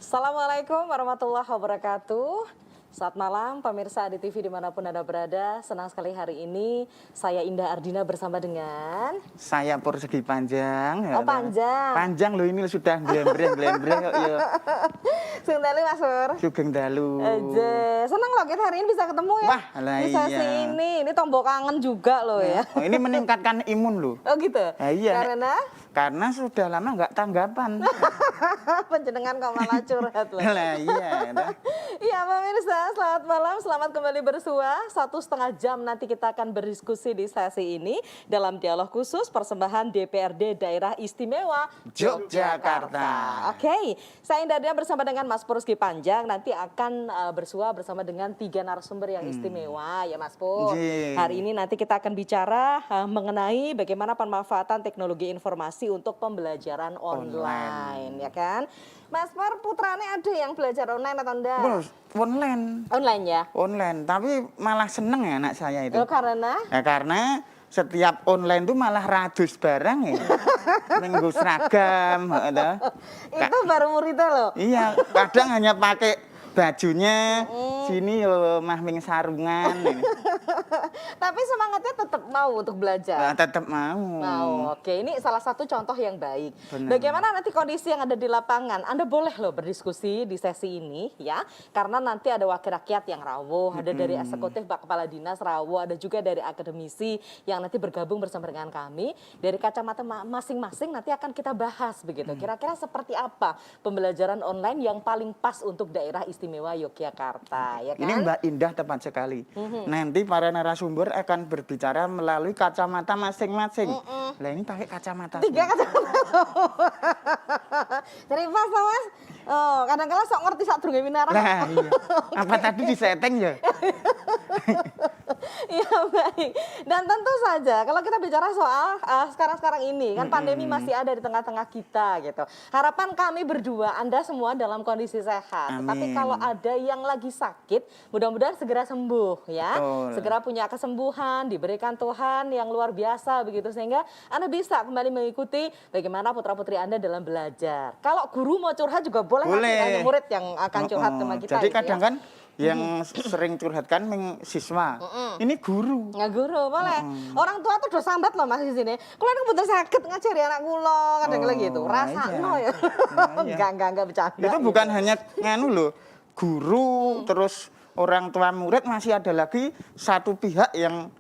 Assalamualaikum warahmatullahi wabarakatuh. Selamat malam pemirsa Adi TV dimanapun Anda berada. Senang sekali hari ini saya Indah Ardina bersama dengan saya Persegi Panjang. Oh panjang. Panjang loh ini sudah glendreng kok ya. Sugeng dalu Mas Pur. Sugeng dalu. Senang loh kita hari ini bisa ketemu ya. Wah, di sesi ini tombol kangen juga loh ya. Oh, ini meningkatkan imun loh. Oh gitu. Iya. Karena sudah lama nggak tanggapan. Penjenengan kok malah curhat loh. Lah iya. Iya pemirsa, selamat malam, selamat kembali bersua. 1,5 jam nanti kita akan berdiskusi di sesi ini dalam dialog khusus persembahan DPRD Daerah Istimewa Yogyakarta. Oke, saya Indah Ardina bersama dengan Mas Persegi Panjang nanti akan bersua bersama dengan 3 narasumber yang istimewa ya Mas Pur. Hari ini nanti kita akan bicara mengenai bagaimana pemanfaatan teknologi informasi untuk pembelajaran online ya kan. Mas Pur, putrane ada yang belajar online atau enggak? Online. Online ya? Online, tapi malah seneng ya anak saya itu. Oh, karena? Ya, karena setiap online tuh malah radus barang ya. Minggu seragam. Itu baru muridnya loh? Iya, kadang hanya pakai bajunya, sini mah ming sarungan. Tapi semangatnya tetap mau untuk belajar? Nah, tetap mau. Oke, ini salah satu contoh yang baik. Benar. Bagaimana nanti kondisi yang ada di lapangan? Anda boleh loh berdiskusi di sesi ini ya. Karena nanti ada wakil rakyat yang rawuh, ada dari eksekutif Pak Kepala Dinas rawuh, ada juga dari akademisi yang nanti bergabung bersama dengan kami. Dari kacamata masing-masing nanti akan kita bahas begitu. Kira-kira seperti apa pembelajaran online yang paling pas untuk daerah istimewa Yogyakarta ya kan? Ini Mbak Indah tepat sekali. Nanti para narasumber akan berbicara melalui kacamata masing-masing. Lah ini pakai kacamata. 3 kacamata. Jadi pas loh Mas. Oh, kadang-kadang sok ngerti sak durunge winara. Lah iya. Apa tadi disetting ya? Iya baik. Dan tentu saja kalau kita bicara soal sekarang-sekarang ini kan pandemi masih ada di tengah-tengah kita gitu. Harapan kami berdua Anda semua dalam kondisi sehat. Amin. Tapi kalau ada yang lagi sakit, mudah-mudahan segera sembuh ya. Betul. Segera punya kesembuhan, diberikan Tuhan yang luar biasa begitu sehingga Anda bisa kembali mengikuti bagaimana putra-putri Anda dalam belajar. Kalau guru mau curhat juga boleh. Nanti murid yang akan curhat sama kita. Jadi kadang kan yang sering curhat kan siswa. Ini guru. Nggak guru boleh. Orang tua tuh udah sambat loh Mas di sini. Kalau anak betul sakit ngajari anak kula kadang lagi gitu. Rasano ya. Enggak bercanda. Itu bukan hanya nganu loh. Guru terus orang tua murid masih ada lagi satu pihak yang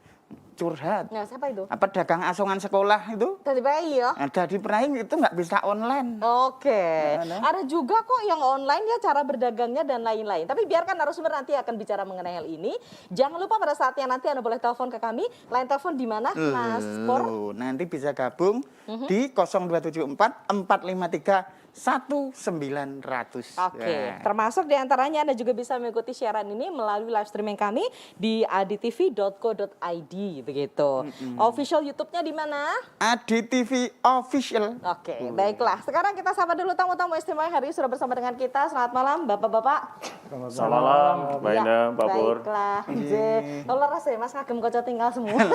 curhat. Nah, siapa itu? Apa dagang asongan sekolah itu? Dari bayi ya? Dari peraih itu nggak bisa online. Oke. Ada juga kok yang online ya cara berdagangnya dan lain-lain. Tapi biarkan narasumber nanti akan bicara mengenai hal ini. Jangan lupa pada saatnya nanti Anda boleh telepon ke kami. Line telepon di mana Mas Por? Nanti bisa gabung di 0274 453 1900. Oke, termasuk diantaranya Anda juga bisa mengikuti siaran ini melalui live streaming kami di aditv.co.id begitu. Official YouTube-nya di mana? AdiTV Official. Oke, baiklah. Sekarang kita sapa dulu tamu-tamu istimewa hari ini sudah bersama dengan kita. Selamat malam, Bapak-bapak. Selamat malam, Mbak Indah, Pak Pur. Baiklah. Leres ya, Mas ngagem kocok tinggal semua.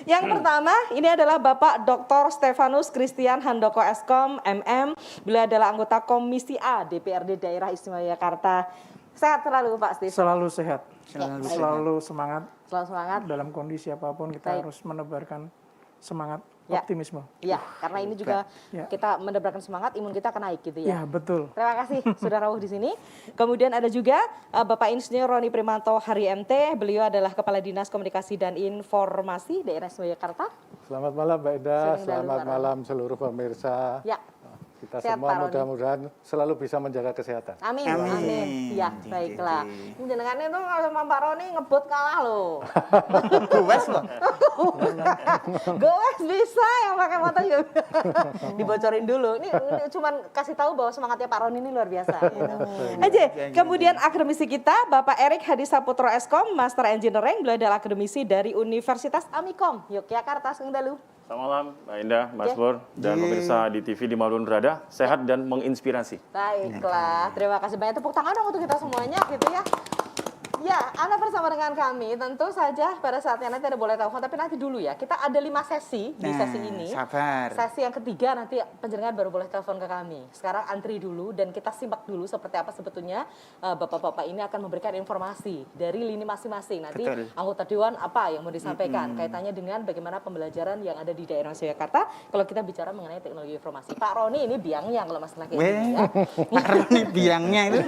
Yang pertama, ini adalah Bapak Dr. Stefanus Christian Handoko Eskom, MM. Beliau adalah anggota Komisi A DPRD Daerah Istimewa Yogyakarta. Sehat selalu Pak Steve? Selalu sehat, selalu semangat. Selalu semangat. Dalam kondisi apapun kita harus menebarkan semangat, optimisme. Iya, karena ini juga kita menebarkan semangat, imun kita akan naik gitu ya. Ya, betul. Terima kasih sudah rawuh di sini. Kemudian ada juga Bapak Insinyur Roni Primanto Hari MT. Beliau adalah Kepala Dinas Komunikasi dan Informasi Daerah Istimewa Yogyakarta. Selamat malam Mbak Ida, selamat malam seluruh pemirsa. Ya. Kita semua mudah-mudahan selalu bisa menjaga kesehatan. Amin. Ya, baiklah. Jenengannya tuh sama Pak Roni ngebut kalah loh. Gowes loh. Gowes bisa yang pakai motor juga. Dibocorin dulu. Ini cuman kasih tahu bahwa semangatnya Pak Roni ini luar biasa. Kemudian akademisi kita Bapak Erik Hadi Saputro Eskom, Master Engineering. Beliau adalah akademisi dari Universitas Amikom Yogyakarta. Sengdalu. Selamat malam, Mbak Indah, Mas Pur, dan pemirsa di TV dimanapun berada, sehat dan menginspirasi. Baiklah, terima kasih banyak. Tepuk tangan dong untuk kita semuanya gitu ya. Ya, Anda bersama dengan kami. Tentu saja pada saatnya nanti Anda boleh telepon, tapi nanti dulu ya. Kita ada 5 sesi di sesi ini. Sabar. Sesi yang ketiga nanti penjenengan baru boleh telepon ke kami. Sekarang antri dulu dan kita simak dulu seperti apa sebetulnya bapak-bapak ini akan memberikan informasi dari lini masing-masing. Nanti Betul. anggota dewan apa yang mau disampaikan kaitannya dengan bagaimana pembelajaran yang ada di daerah Jakarta. Kalau kita bicara mengenai teknologi informasi, Pak Roni ini biangnya kalau masalah kayak gini ya. Pak Roni biangnya itu.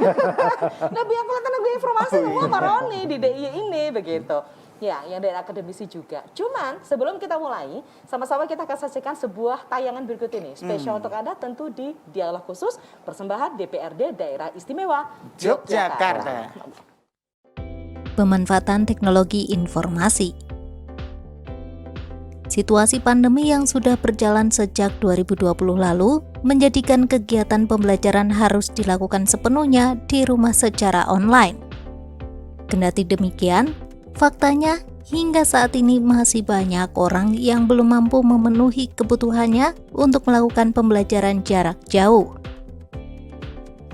Nah, biang teknologi informasi semua Pak Roni di DIY ini begitu. Ya, yang dari akademisi juga. Cuman sebelum kita mulai, sama-sama kita akan saksikan sebuah tayangan berikut ini. Spesial untuk Anda tentu di Dialog Khusus persembahan DPRD Daerah Istimewa Yogyakarta. Pemanfaatan teknologi informasi. Situasi pandemi yang sudah berjalan sejak 2020 lalu menjadikan kegiatan pembelajaran harus dilakukan sepenuhnya di rumah secara online. Kendati demikian, faktanya hingga saat ini masih banyak orang yang belum mampu memenuhi kebutuhannya untuk melakukan pembelajaran jarak jauh.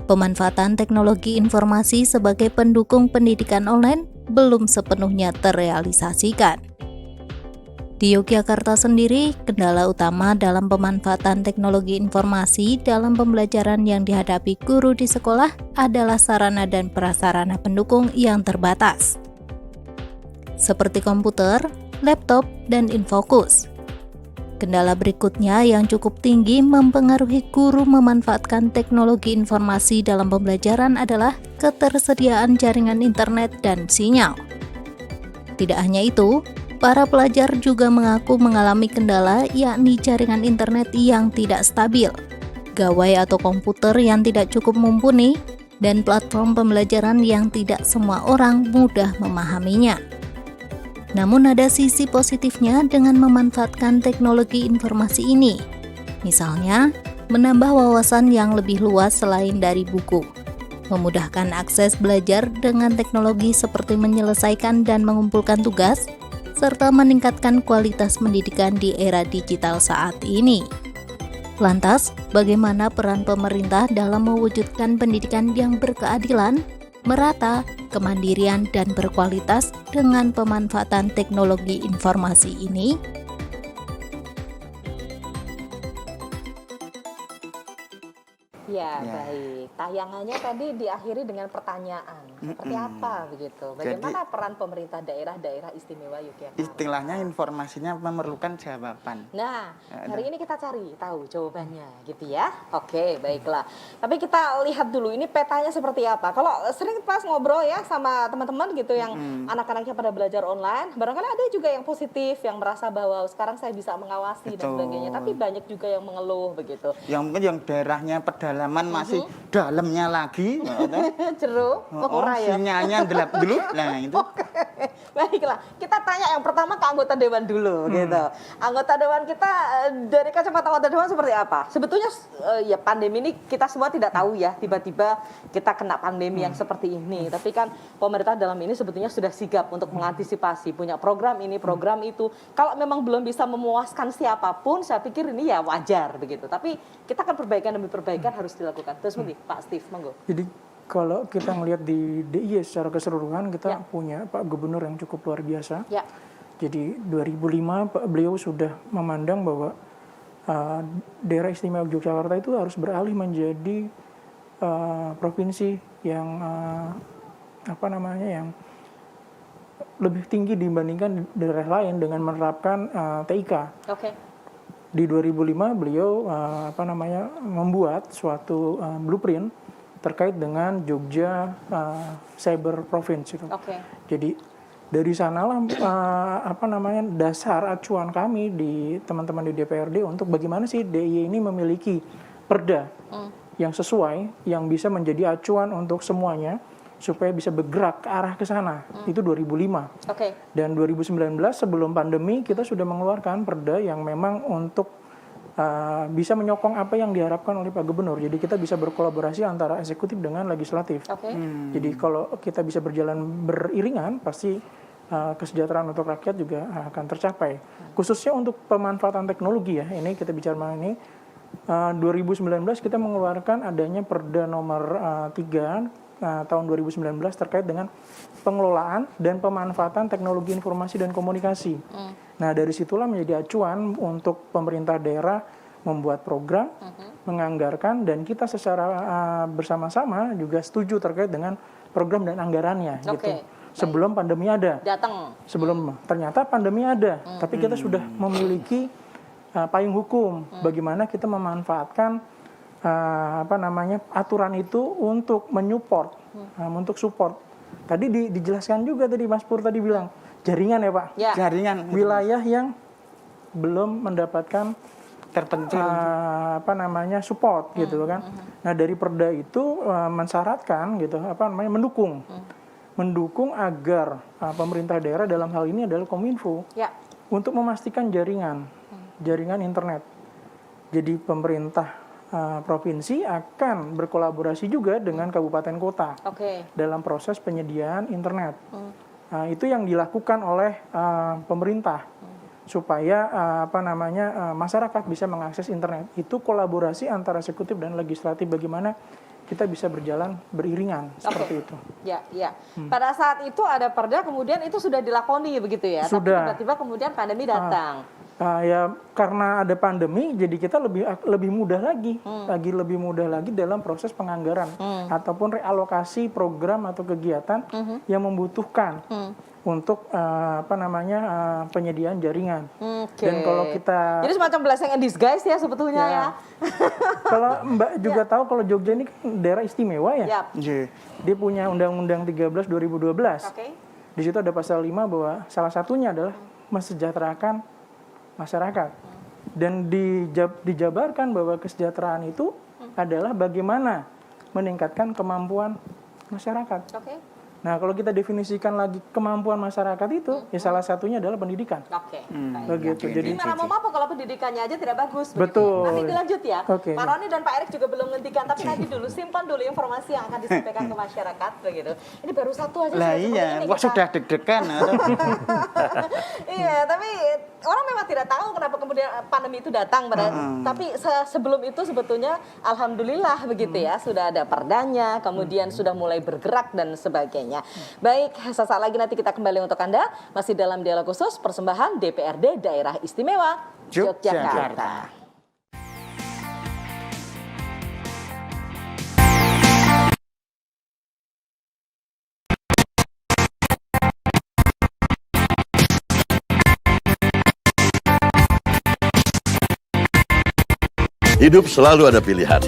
Pemanfaatan teknologi informasi sebagai pendukung pendidikan online belum sepenuhnya terrealisasikan. Di Yogyakarta sendiri, kendala utama dalam pemanfaatan teknologi informasi dalam pembelajaran yang dihadapi guru di sekolah adalah sarana dan prasarana pendukung yang terbatas, seperti komputer, laptop, dan infokus. Kendala berikutnya yang cukup tinggi mempengaruhi guru memanfaatkan teknologi informasi dalam pembelajaran adalah ketersediaan jaringan internet dan sinyal. Tidak hanya itu, para pelajar juga mengaku mengalami kendala yakni jaringan internet yang tidak stabil, gawai atau komputer yang tidak cukup mumpuni, dan platform pembelajaran yang tidak semua orang mudah memahaminya. Namun ada sisi positifnya dengan memanfaatkan teknologi informasi ini. Misalnya, menambah wawasan yang lebih luas selain dari buku, memudahkan akses belajar dengan teknologi seperti menyelesaikan dan mengumpulkan tugas, serta meningkatkan kualitas pendidikan di era digital saat ini. Lantas, bagaimana peran pemerintah dalam mewujudkan pendidikan yang berkeadilan, merata, kemandirian, dan berkualitas dengan pemanfaatan teknologi informasi ini? Ya, Ya. baik. Tayangannya tadi diakhiri dengan pertanyaan. Seperti apa begitu? Bagaimana peran pemerintah daerah istimewa Yogyakarta? Istilahnya informasinya memerlukan jawaban. Nah, hari ini kita cari tahu jawabannya gitu ya. Oke, baiklah. Tapi kita lihat dulu ini petanya seperti apa. Kalau sering pas ngobrol ya sama teman-teman gitu yang anak-anaknya pada belajar online, barangkali ada juga yang positif, yang merasa bahwa sekarang saya bisa mengawasi dan Betul. sebagainya. Tapi banyak juga yang mengeluh begitu. Yang mungkin yang daerahnya pedalaman masih dalamnya lagi. Jeruk, ya. Sinyalnya gelap dulu. Nah, itu. Baiklah, kita tanya yang pertama ke anggota dewan dulu gitu. Anggota dewan kita dari kacamata anggota dewan seperti apa? Sebetulnya ya pandemi ini kita semua tidak tahu ya, tiba-tiba kita kena pandemi yang seperti ini. Tapi kan pemerintah dalam ini sebetulnya sudah sigap untuk mengantisipasi, punya program ini, program itu. Kalau memang belum bisa memuaskan siapapun, saya pikir ini ya wajar begitu. Tapi kita kan perbaikan demi perbaikan harus dilakukan. Terus mungkin Pak Steve, monggo. Jadi kalau kita melihat di DIY secara keseluruhan, kita punya Pak Gubernur yang cukup luar biasa. Ya. Jadi 2005 beliau sudah memandang bahwa daerah istimewa Yogyakarta itu harus beralih menjadi provinsi yang yang lebih tinggi dibandingkan daerah lain dengan menerapkan TIK. Oke. Di 2005 beliau membuat suatu blueprint terkait dengan Jogja Cyber Province itu. Oke. Jadi dari sanalah dasar acuan kami di teman-teman di DPRD untuk bagaimana sih DIY ini memiliki perda yang sesuai, yang bisa menjadi acuan untuk semuanya supaya bisa bergerak ke arah ke sana. Itu 2005. Oke. Dan 2019 sebelum pandemi kita sudah mengeluarkan perda yang memang untuk bisa menyokong apa yang diharapkan oleh Pak Gubernur. Jadi kita bisa berkolaborasi antara eksekutif dengan legislatif. Oke. Jadi kalau kita bisa berjalan beriringan, pasti kesejahteraan untuk rakyat juga akan tercapai. Khususnya untuk pemanfaatan teknologi ya, ini kita bicara mengenai ini. 2019 kita mengeluarkan adanya Perda nomor 3 tahun 2019 terkait dengan pengelolaan dan pemanfaatan teknologi informasi dan komunikasi. Nah, dari situlah menjadi acuan untuk pemerintah daerah membuat program, menganggarkan, dan kita secara bersama-sama juga setuju terkait dengan program dan anggarannya. Gitu. Sebelum pandemi ada. Ternyata pandemi ada, tapi kita sudah memiliki payung hukum bagaimana kita memanfaatkan aturan itu untuk menyupport, untuk support. Tadi dijelaskan juga tadi Mas Pur tadi bilang jaringan ya Pak. Ya. Jaringan Wilayah yang belum mendapatkan terpencil support gitu kan. Nah, dari Perda itu mensyaratkan gitu mendukung agar pemerintah daerah dalam hal ini adalah Kominfo untuk memastikan jaringan internet. Jadi pemerintah provinsi akan berkolaborasi juga dengan kabupaten kota dalam proses penyediaan internet. Itu yang dilakukan oleh pemerintah supaya masyarakat bisa mengakses internet. Itu kolaborasi antara eksekutif dan legislatif bagaimana kita bisa berjalan beriringan seperti itu. Ya. Pada saat itu ada perda, kemudian itu sudah dilakoni begitu ya. Sudah. Tapi tiba-tiba kemudian pandemi datang. Ya karena ada pandemi, jadi kita lebih mudah lagi, lebih mudah lagi dalam proses penganggaran ataupun realokasi program atau kegiatan yang membutuhkan untuk penyediaan jaringan. Dan kalau kita jadi semacam blessing in disguise ya sebetulnya ya. Kalau Mbak juga tahu kalau Jogja ini kan daerah istimewa ya. Dia punya Undang-Undang 13 2012. Di situ ada pasal 5 bahwa salah satunya adalah mensejahterakan masyarakat. Dan dijabarkan bahwa kesejahteraan itu adalah bagaimana meningkatkan kemampuan masyarakat. Nah, kalau kita definisikan lagi kemampuan masyarakat itu, ya salah satunya adalah pendidikan. Begitu. Jadi mau apa kalau pendidikannya aja tidak bagus. Betul. Nanti dilanjut ya. Pak Roni dan Pak Erik juga belum menghentikan, tapi nanti dulu simpan dulu informasi yang akan disampaikan ke masyarakat begitu. Ini baru satu aja. Lah iya, wah sudah deg-degan. Iya, tapi orang memang tidak tahu kenapa kemudian pandemi itu datang. Tapi sebelum itu sebetulnya alhamdulillah begitu ya, sudah ada perdanya, kemudian sudah mulai bergerak dan sebagainya. Baik, sesaat lagi nanti kita kembali untuk Anda masih dalam dialog khusus persembahan DPRD Daerah Istimewa Yogyakarta. Hidup selalu ada pilihan.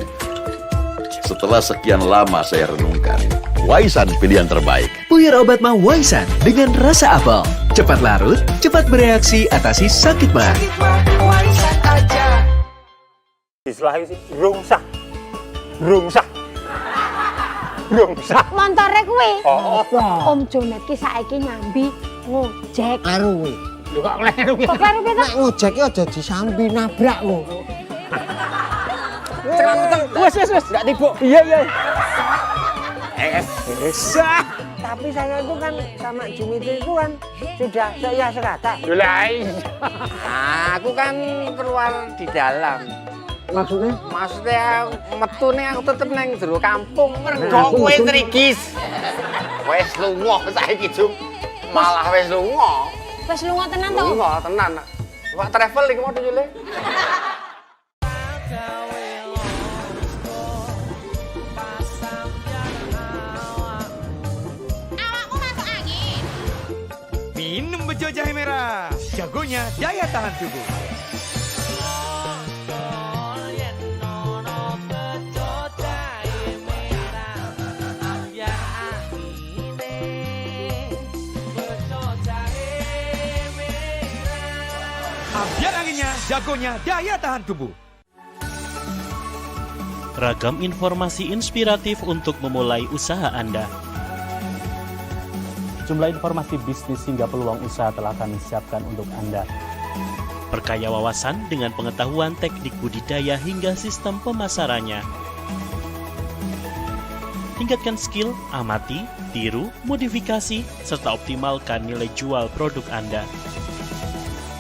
Setelah sekian lama saya renungkan, Waisan pilihan terbaik. Puyur obat mah Waisan dengan rasa apel. Cepat larut, cepat bereaksi, atasi sakit mah. Waisan aja. Istilahnya sih, rungsah. Montore kuwi. Om Jonet ki saiki nyambi ngojek. Karo kuwi. Lho kok kleru piye? Kok kleru piye? Nek ngojek ki aja disambi nabrak lho. Wes, enggak tipu. Iya. Tapi saya itu kan sama Dimitri itu kan sudah saya sekata. Dulai. Aku kan keluar di dalam. Maksudnya? Maksudnya metune aku tetep nang jero kampung. Mergo kowe trigis. Wes lunga saiki Jum. Malah wes lunga. Wes lunga tenan to? Lunga tenan. Pak travel iki mau Jule. Minum bejo jahe merah, jagonya daya tahan tubuh. Biar anginnya, jagonya daya tahan tubuh. Ragam informasi inspiratif untuk memulai usaha Anda. Jumlah informasi bisnis hingga peluang usaha telah kami siapkan untuk Anda. Perkaya wawasan dengan pengetahuan teknik budidaya hingga sistem pemasarannya. Tingkatkan skill, amati, tiru, modifikasi, serta optimalkan nilai jual produk Anda.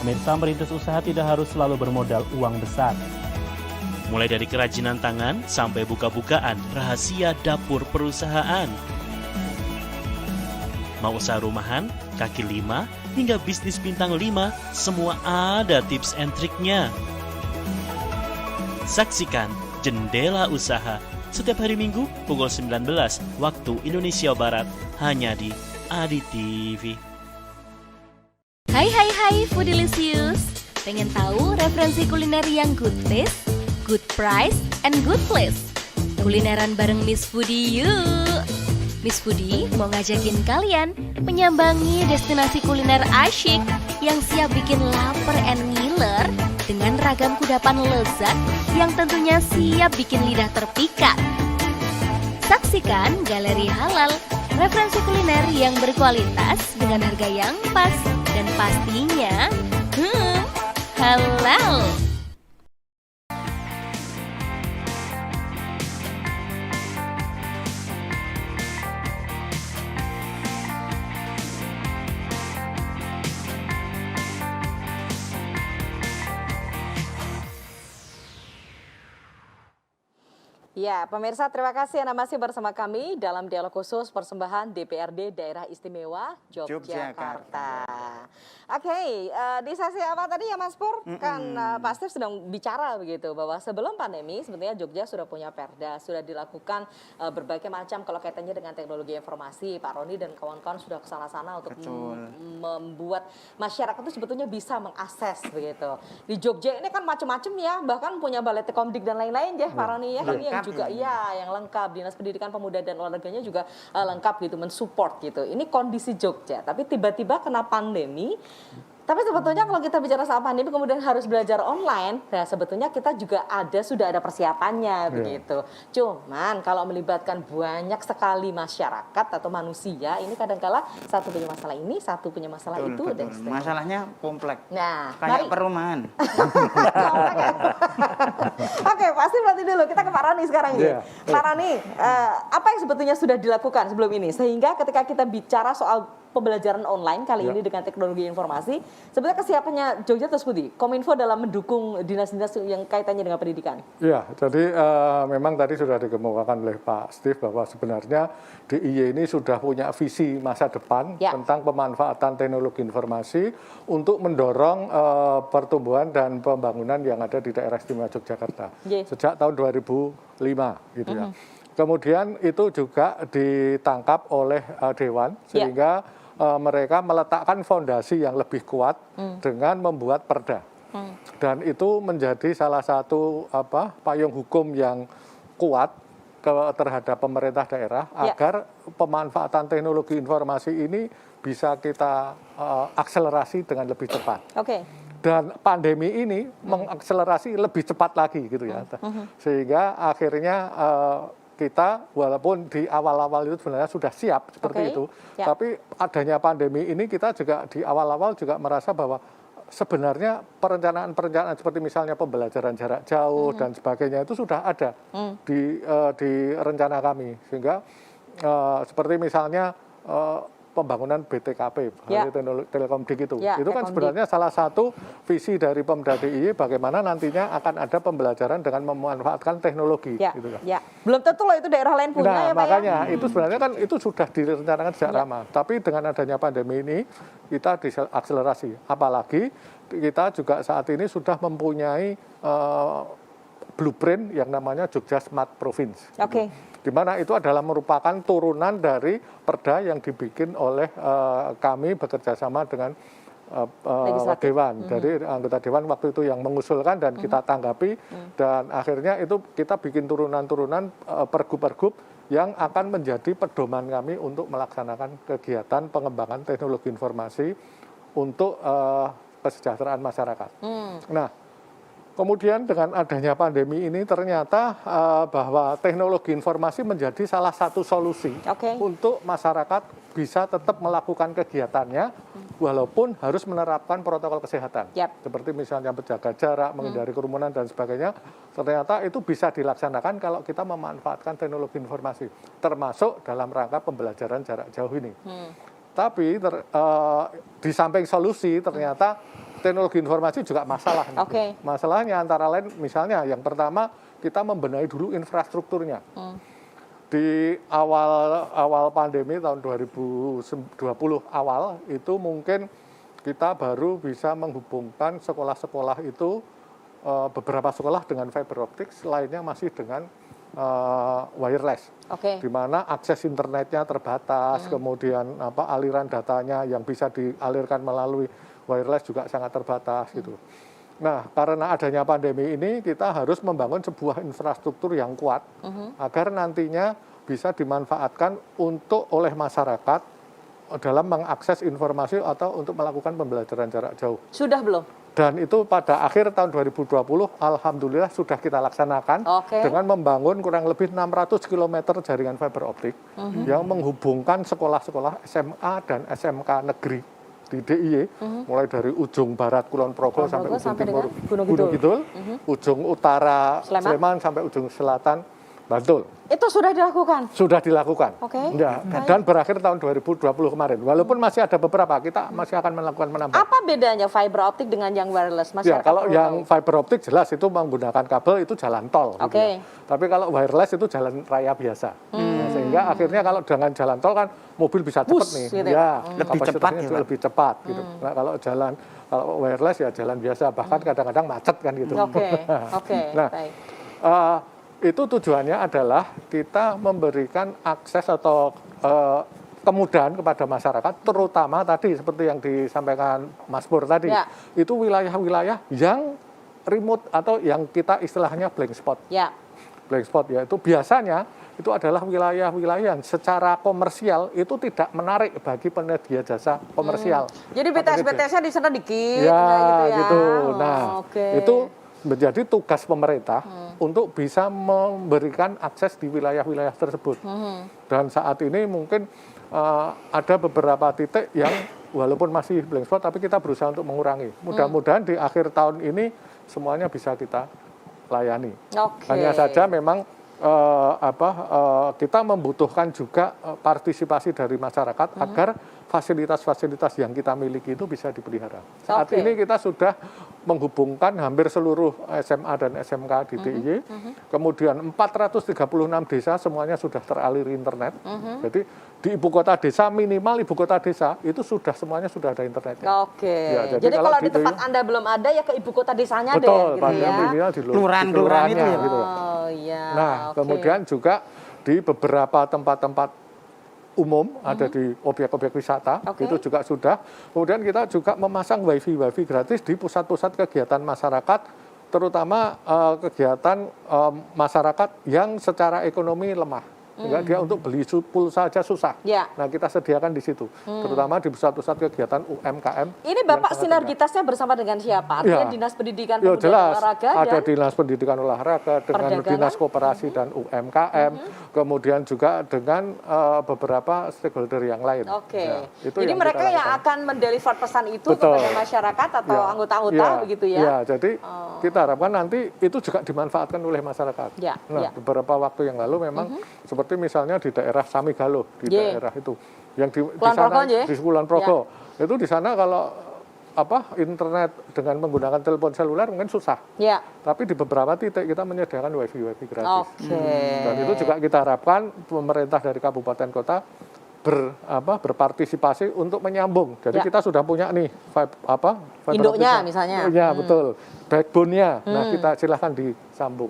Pemirsa, merintis usaha tidak harus selalu bermodal uang besar. mulai dari kerajinan tangan sampai buka-bukaan rahasia dapur perusahaan. Mau usaha rumahan, kaki lima, hingga bisnis bintang 5, semua ada tips and triknya. Saksikan Jendela Usaha setiap hari Minggu pukul 19 waktu Indonesia Barat hanya di Adi TV. Hai Foodilicious, pengen tahu referensi kuliner yang good taste, good price, and good place? Kulineran bareng Miss Foodie yuk! Miss Foodie mau ngajakin kalian menyambangi destinasi kuliner asyik yang siap bikin lapar and ngiler dengan ragam kudapan lezat yang tentunya siap bikin lidah terpikat. Saksikan galeri halal, referensi kuliner yang berkualitas dengan harga yang pas dan pastinya halal. Ya, pemirsa, terima kasih Anda masih bersama kami dalam dialog khusus persembahan DPRD Daerah Istimewa Yogyakarta. Oke, di sesi apa tadi ya Mas Pur? Kan Pak Steve sedang bicara begitu bahwa sebelum pandemi sebenarnya Jogja sudah punya perda, sudah dilakukan berbagai macam kalau kaitannya dengan teknologi informasi. Pak Roni dan kawan-kawan sudah kesana-sana untuk membuat masyarakat itu sebetulnya bisa mengakses begitu. Di Jogja ini kan macam-macam ya, bahkan punya Balai Tekomdik dan lain-lain ya Pak Roni ya. Ini yang juga yang lengkap, Dinas Pendidikan Pemuda dan Olahraganya juga lengkap gitu, mensupport gitu. Ini kondisi Jogja, tapi tiba-tiba kena pandemi. Tapi sebetulnya kalau kita bicara soal pandemi kemudian harus belajar online, nah sebetulnya kita juga sudah ada persiapannya begitu. Cuman kalau melibatkan banyak sekali masyarakat atau manusia, ini kadang-kala satu punya masalah ini, satu punya masalah itu. Dan masalahnya kompleks. Nah, kayak perumahan. Oke, pasti berarti dulu kita ke Pak Roni sekarang ya. Pak Roni, apa yang sebetulnya sudah dilakukan sebelum ini sehingga ketika kita bicara soal pembelajaran online kali ini dengan teknologi informasi, sebenarnya kesiapannya Jogja terus Budi, Kominfo dalam mendukung dinas-dinas yang kaitannya dengan pendidikan. Ya, jadi memang tadi sudah dikemukakan oleh Pak Steve bahwa sebenarnya DIY ini sudah punya visi masa depan tentang pemanfaatan teknologi informasi untuk mendorong pertumbuhan dan pembangunan yang ada di daerah istimewa Yogyakarta sejak tahun 2005 gitu ya. Kemudian itu juga ditangkap oleh Dewan sehingga mereka meletakkan fondasi yang lebih kuat dengan membuat perda. Dan itu menjadi salah satu payung hukum yang kuat terhadap pemerintah daerah agar pemanfaatan teknologi informasi ini bisa kita akselerasi dengan lebih cepat. Dan pandemi ini mengakselerasi lebih cepat lagi gitu ya. Sehingga akhirnya kita walaupun di awal-awal itu sebenarnya sudah siap seperti itu, tapi adanya pandemi ini kita juga di awal-awal juga merasa bahwa sebenarnya perencanaan seperti misalnya pembelajaran jarak jauh dan sebagainya itu sudah ada di rencana kami, sehingga seperti misalnya pembangunan BTKP, Telekomdik itu kan sebenarnya salah satu visi dari Pemda DIY bagaimana nantinya akan ada pembelajaran dengan memanfaatkan teknologi. Gitu kan. Belum tentu loh itu daerah lain punya ya Pak. Makanya itu sebenarnya kan itu sudah direncanakan sejak lama. Tapi dengan adanya pandemi ini kita diakselerasi. Apalagi kita juga saat ini sudah mempunyai blueprint yang namanya Jogja Smart Province. Di mana itu adalah merupakan turunan dari perda yang dibikin oleh kami bekerja sama dengan Dewan. Jadi anggota Dewan waktu itu yang mengusulkan dan kita tanggapi dan akhirnya itu kita bikin turunan-turunan pergub-pergub yang akan menjadi pedoman kami untuk melaksanakan kegiatan pengembangan teknologi informasi untuk kesejahteraan masyarakat. Nah, kemudian dengan adanya pandemi ini ternyata bahwa teknologi informasi menjadi salah satu solusi untuk masyarakat bisa tetap melakukan kegiatannya walaupun harus menerapkan protokol kesehatan. Seperti misalnya menjaga jarak, menghindari kerumunan dan sebagainya. Ternyata itu bisa dilaksanakan kalau kita memanfaatkan teknologi informasi, termasuk dalam rangka pembelajaran jarak jauh ini. Tapi di samping solusi ternyata teknologi informasi juga masalah. Oke. Masalahnya antara lain misalnya yang pertama kita membenahi dulu infrastrukturnya. Di awal pandemi tahun 2020 awal itu mungkin kita baru bisa menghubungkan sekolah-sekolah itu beberapa sekolah dengan fiber optik, lainnya masih dengan wireless. Oke. Di mana akses internetnya terbatas, kemudian aliran datanya yang bisa dialirkan melalui wireless juga sangat terbatas gitu. Nah, karena adanya pandemi ini kita harus membangun sebuah infrastruktur yang kuat agar nantinya bisa dimanfaatkan oleh masyarakat dalam mengakses informasi atau untuk melakukan pembelajaran jarak jauh. Sudah belum? Dan itu pada akhir tahun 2020 alhamdulillah sudah kita laksanakan dengan membangun kurang lebih 600 km jaringan fiber optik yang menghubungkan sekolah-sekolah SMA dan SMK negeri di DIY, mulai dari ujung barat Kulon Progo sampai ujung timur Gunung Kidul, ujung utara Sleman sampai ujung selatan Bantul. Itu sudah dilakukan? Sudah dilakukan. Oke. Ya, dan berakhir tahun 2020 kemarin. Walaupun masih ada beberapa, kita masih akan melakukan penambahan. Apa bedanya fiber optik dengan yang wireless? Ya, kalau yang fiber optik jelas itu menggunakan kabel itu jalan tol. Gitu ya. Tapi kalau wireless itu jalan raya biasa. Nah, sehingga akhirnya kalau dengan jalan tol kan mobil bisa cepat nih. Gitu. Ya, lebih cepat juga lebih cepat gitu. Nah, kalau wireless ya jalan biasa, bahkan kadang-kadang macet kan gitu. Nah, baik. Itu tujuannya adalah kita memberikan akses atau kemudahan kepada masyarakat, terutama tadi seperti yang disampaikan Mas Pur tadi, itu wilayah-wilayah yang remote atau yang kita istilahnya blank spot. Blank spot yaitu biasanya itu adalah wilayah-wilayah yang secara komersial itu tidak menarik bagi penyedia jasa komersial. Jadi BTS-BTS-nya di sana dikit, gitu. Nah, itu menjadi tugas pemerintah untuk bisa memberikan akses di wilayah-wilayah tersebut. Dan saat ini mungkin ada beberapa titik yang walaupun masih blank spot, tapi kita berusaha untuk mengurangi. Mudah-mudahan di akhir tahun ini semuanya bisa kita layani. Hanya saja memang kita membutuhkan juga partisipasi dari masyarakat agar fasilitas-fasilitas yang kita miliki itu bisa dipelihara. Saat ini kita sudah menghubungkan hampir seluruh SMA dan SMK di DIY. Kemudian 436 desa semuanya sudah teraliri internet. Jadi di ibu kota desa, minimal ibu kota desa itu semuanya sudah ada internetnya. Ya, jadi kalau di tempat Anda belum ada ya ke ibu kota desanya deh gitu ya. Minimal di kelurahan itu ya. Gitu. Nah, kemudian juga di beberapa tempat-tempat umum ada di objek-objek wisata itu juga sudah. Kemudian kita juga memasang wifi gratis di pusat-pusat kegiatan masyarakat, terutama kegiatan masyarakat yang secara ekonomi lemah. Sehingga dia untuk beli pulsa saja susah. Nah, kita sediakan di situ, terutama di pusat-pusat kegiatan UMKM. Ini Bapak sinergitasnya bersama dengan siapa? Artinya Dinas Pendidikan Pemuda dan Olahraga ada Dinas Pendidikan Olahraga dengan Dinas Koperasi dan UMKM, kemudian juga dengan beberapa stakeholder yang lain. Jadi mereka yang akan mendeliver pesan itu kepada masyarakat atau anggota-anggota begitu ya? Jadi kita harapkan nanti itu juga dimanfaatkan oleh masyarakat. Nah, beberapa waktu yang lalu memang seperti misalnya di daerah Samigalo, di daerah itu yang di sana di Kulon Progo. Itu di sana kalau internet dengan menggunakan telepon seluler mungkin susah. Tapi di beberapa titik kita menyediakan wifi gratis. Dan itu juga kita harapkan pemerintah dari kabupaten kota berpartisipasi untuk menyambung. Jadi kita sudah punya nih induknya misalnya. Ya, betul. Backbone-nya. Nah, kita silahkan disambung.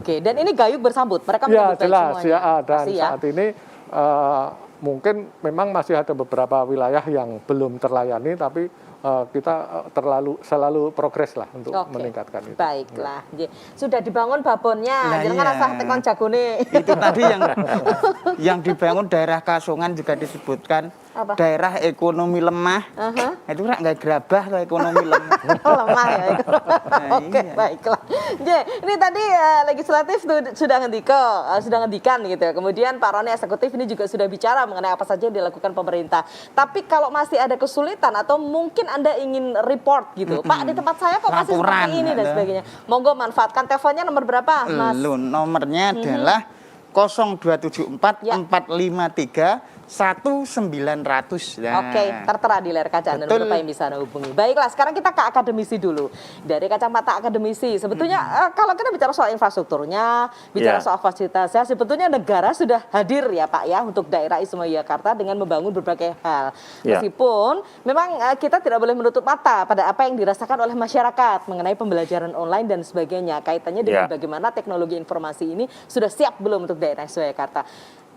Dan ini gayung bersambut. Mereka menyambut jelas semuanya. Dan saat ini mungkin memang masih ada beberapa wilayah yang belum terlayani, tapi kita selalu progres lah untuk meningkatkan itu. Baiklah, sudah dibangun babonnya, jangan rasa tekon jagone. Itu tadi yang dibangun daerah Kasongan juga disebutkan daerah ekonomi lemah. Itu nggak gerabah kalau ekonomi lemah. Lemah ya. Baiklah. Ini tadi legislatif sudah ngendikan gitu. Kemudian Pak Roni eksekutif ini juga sudah bicara mengenai apa saja yang dilakukan pemerintah. Tapi kalau masih ada kesulitan atau mungkin Anda ingin report gitu, Pak di tempat saya kok masih seperti ini dan sebagainya. Monggo manfaatkan teleponnya nomor berapa, Mas? Nomornya adalah 0274 453 1.900. Nah. Oke, tertera di layar kaca dan Bapak yang bisa hubungi. Baiklah, sekarang kita ke akademisi dulu. Dari kacamata akademisi, sebetulnya kalau kita bicara soal infrastrukturnya, bicara soal fasilitasnya, sebetulnya negara sudah hadir ya Pak ya untuk daerah Istimewa Yogyakarta dengan membangun berbagai hal. Meskipun memang kita tidak boleh menutup mata pada apa yang dirasakan oleh masyarakat mengenai pembelajaran online dan sebagainya. Kaitannya dengan bagaimana teknologi informasi ini sudah siap belum untuk daerah Istimewa Yogyakarta.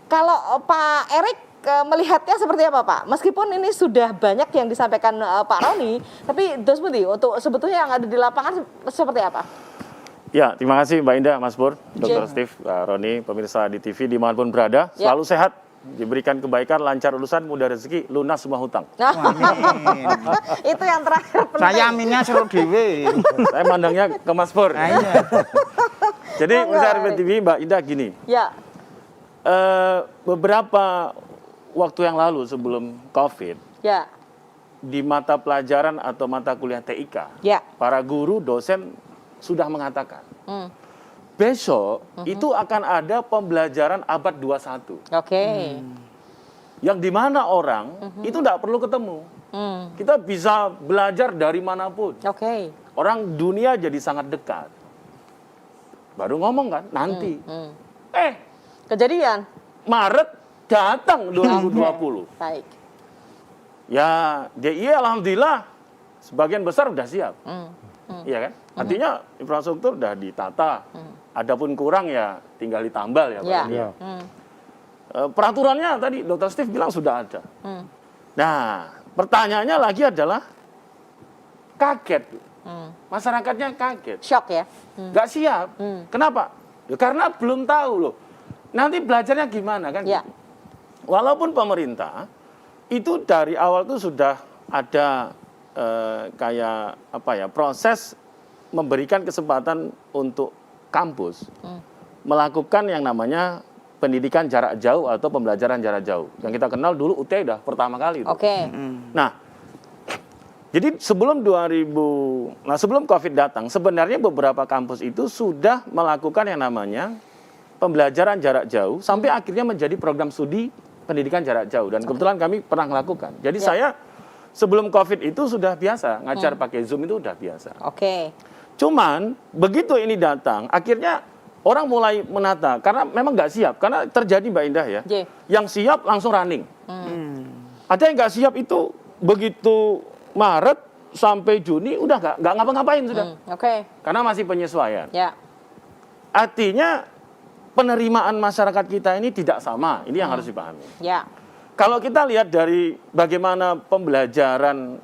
Kalau Pak Erik melihatnya seperti apa Pak? Meskipun ini sudah banyak yang disampaikan Pak Roni, tapi Dos Budi untuk sebetulnya yang ada di lapangan seperti apa? Ya, terima kasih Mbak Indah, Mas Pur, Dr. Steve, Roni, pemirsa di TV dimanapun berada, selalu sehat, diberikan kebaikan, lancar urusan, mudah rezeki, lunas semua hutang. Itu yang terakhir penting. Saya aminnya seru dewe. Saya mandangnya ke Mas Pur. Jadi pemirsa TV Mbak Indah gini. Ya. Beberapa waktu yang lalu sebelum COVID, di mata pelajaran atau mata kuliah TIK, para guru, dosen sudah mengatakan, besok itu akan ada pembelajaran abad 21. Yang dimana orang itu tidak perlu ketemu. Kita bisa belajar dari manapun. Orang dunia jadi sangat dekat. Baru ngomong kan, nanti. Kejadian. Maret datang 2020. Baik. Ya, DIY alhamdulillah sebagian besar sudah siap. Iya kan? Artinya infrastruktur sudah ditata. Adapun kurang ya tinggal ditambal ya Pak. Peraturannya tadi Dr. Steve bilang sudah ada. Nah, pertanyaannya lagi adalah kaget. Masyarakatnya kaget. Shock ya? Nggak siap. Kenapa? Ya, karena belum tahu loh. Nanti belajarnya gimana kan? Walaupun pemerintah itu dari awal itu sudah ada kayak apa ya, proses memberikan kesempatan untuk kampus melakukan yang namanya pendidikan jarak jauh atau pembelajaran jarak jauh. Yang kita kenal dulu UT udah pertama kali itu. Nah, jadi sebelum sebelum COVID datang, sebenarnya beberapa kampus itu sudah melakukan yang namanya pembelajaran jarak jauh sampai akhirnya menjadi program studi pendidikan jarak jauh, dan kebetulan kami pernah melakukan. Jadi saya sebelum COVID itu sudah biasa ngajar pakai Zoom, itu udah biasa. Cuman begitu ini datang, akhirnya orang mulai menata karena memang nggak siap, karena terjadi Mbak Indah ya. Yang siap langsung running. Ada yang nggak siap itu begitu Maret sampai Juni udah nggak ngapa-ngapain sudah. Karena masih penyesuaian. Artinya penerimaan masyarakat kita ini tidak sama. Ini yang harus dipahami. Kalau kita lihat dari bagaimana pembelajaran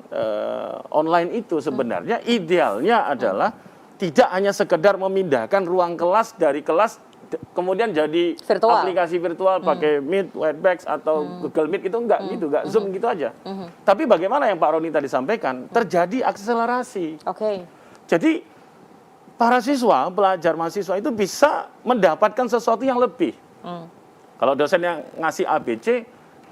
online itu sebenarnya idealnya adalah tidak hanya sekedar memindahkan ruang kelas dari kelas kemudian jadi aplikasi virtual pakai Meet, Webex atau Google Meet, itu enggak gitu, enggak Zoom gitu aja. Tapi bagaimana yang Pak Roni tadi sampaikan, terjadi akselerasi. Jadi para siswa, pelajar mahasiswa itu bisa mendapatkan sesuatu yang lebih. Kalau dosen yang ngasih ABC,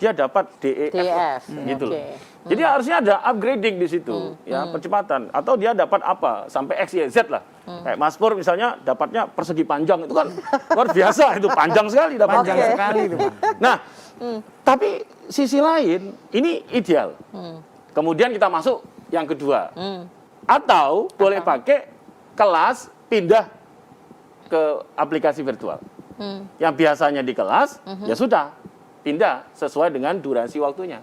dia dapat DEF gitu loh. Jadi harusnya ada upgrading di situ, ya, percepatan. Atau dia dapat apa sampai X, Y, Z lah. Kayak Mas Pur misalnya dapatnya persegi panjang, itu kan luar biasa, itu panjang sekali dapatnya. Panjang sekali itu. Nah, tapi sisi lain ini ideal. Kemudian kita masuk yang kedua. Atau boleh pakai kelas pindah ke aplikasi virtual. Yang biasanya di kelas, ya sudah pindah sesuai dengan durasi waktunya.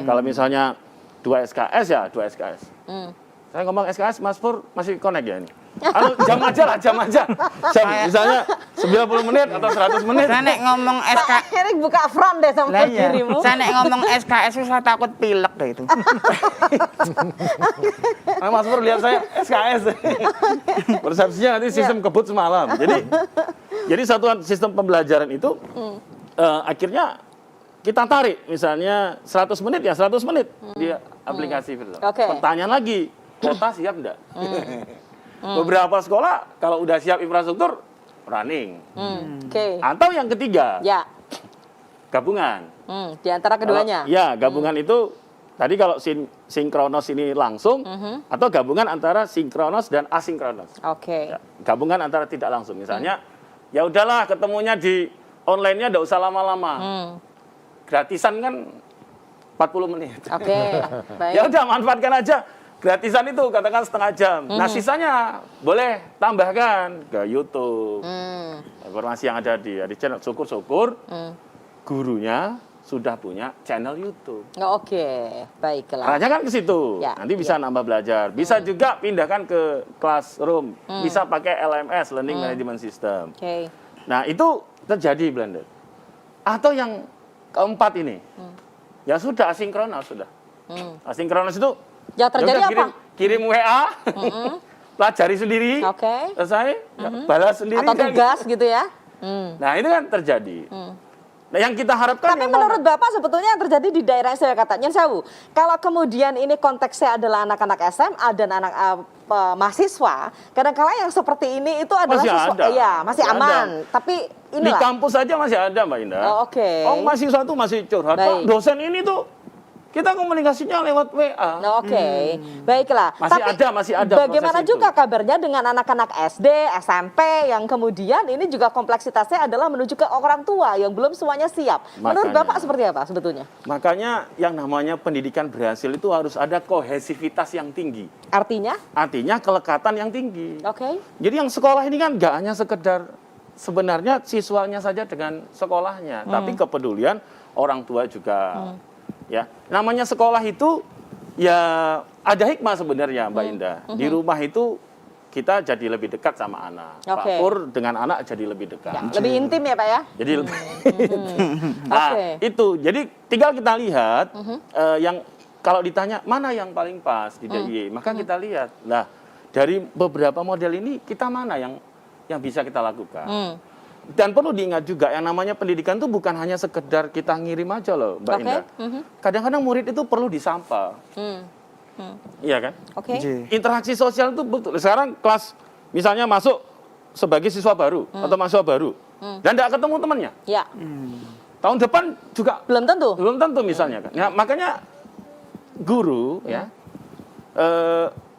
Kalau misalnya 2 SKS ya 2 SKS. Saya ngomong SKS, Mas Pur masih connect ya ini? Jam aja lah, jam aja. Jam, misalnya 90 menit atau 100 menit. Saya nek ngomong SKS. Akhirnya buka front deh sama dirimu. Saya nek ngomong SKS, saya takut pilek deh itu. Mas Pur lihat saya SKS. Persepsinya nanti sistem kebut semalam. Jadi satuan sistem pembelajaran itu akhirnya kita tarik misalnya 100 menit ya 100 menit di aplikasi virtual. Pertanyaan lagi, kuota siap enggak? Beberapa sekolah kalau udah siap infrastruktur running. Atau yang ketiga, gabungan. Di antara keduanya. Gabungan itu tadi kalau sinkronos ini langsung atau gabungan antara sinkronos dan asinkronos. Gabungan antara tidak langsung. Misalnya ya udahlah ketemunya di online-nya enggak usah lama-lama. gratisan kan 40 menit. Oke, baik. Ya udah manfaatkan aja. Gratisan itu katakan setengah jam. Nah sisanya boleh tambahkan ke YouTube. Informasi yang ada di channel. Syukur-syukur gurunya sudah punya channel YouTube. Oke, baiklah. Arahnya kan ke situ. Ya, Nanti bisa nambah belajar. Bisa juga pindahkan ke classroom. Bisa pakai LMS, Learning Management System. Oke. Nah itu terjadi blended. Atau yang keempat ini, ya sudah asinkronal sudah. Asinkronal itu ya terjadi apa? Kirim WA, pelajari sendiri, selesai, balas sendiri. Atau tugas gitu ya? Nah itu kan terjadi. Nah yang kita harapkan. Tapi menurut Bapak sebetulnya yang terjadi di daerah saya katanya Sewu. Kalau kemudian ini konteksnya adalah anak-anak SMA dan anak mahasiswa, kadang-kala yang seperti ini itu adalah masih aman. Tapi inilah. Di kampus saja masih ada Mbak Indah. Oh, mahasiswa itu masih curhat. Pak, dosen ini tuh kita komunikasinya lewat WA. Baiklah. Masih ada. Bagaimana juga kabarnya dengan anak-anak SD, SMP yang kemudian ini juga kompleksitasnya adalah menuju ke orang tua yang belum semuanya siap. Menurut Bapak seperti apa sebetulnya? Makanya yang namanya pendidikan berhasil itu harus ada kohesivitas yang tinggi. Artinya? Artinya kelekatan yang tinggi. Jadi yang sekolah ini kan nggak hanya sekedar sebenarnya siswanya saja dengan sekolahnya, tapi kepedulian orang tua juga. Ya, namanya sekolah itu ya ada hikmah sebenarnya Mbak Indah. Di rumah itu kita jadi lebih dekat sama anak. Pak Pur dengan anak jadi lebih dekat. Lebih intim ya Pak ya? Jadi lebih itu. Jadi tinggal kita lihat yang kalau ditanya mana yang paling pas di DIY, maka kita lihat. Nah, dari beberapa model ini kita mana yang bisa kita lakukan. Dan perlu diingat juga yang namanya pendidikan itu bukan hanya sekedar kita ngirim aja loh Mbak Indah. Kadang-kadang murid itu perlu disampel. Iya kan? Interaksi sosial itu betul. Sekarang kelas misalnya masuk sebagai siswa baru atau mahasiswa baru dan tidak ketemu temannya. Tahun depan juga belum tentu misalnya kan. Ya, makanya guru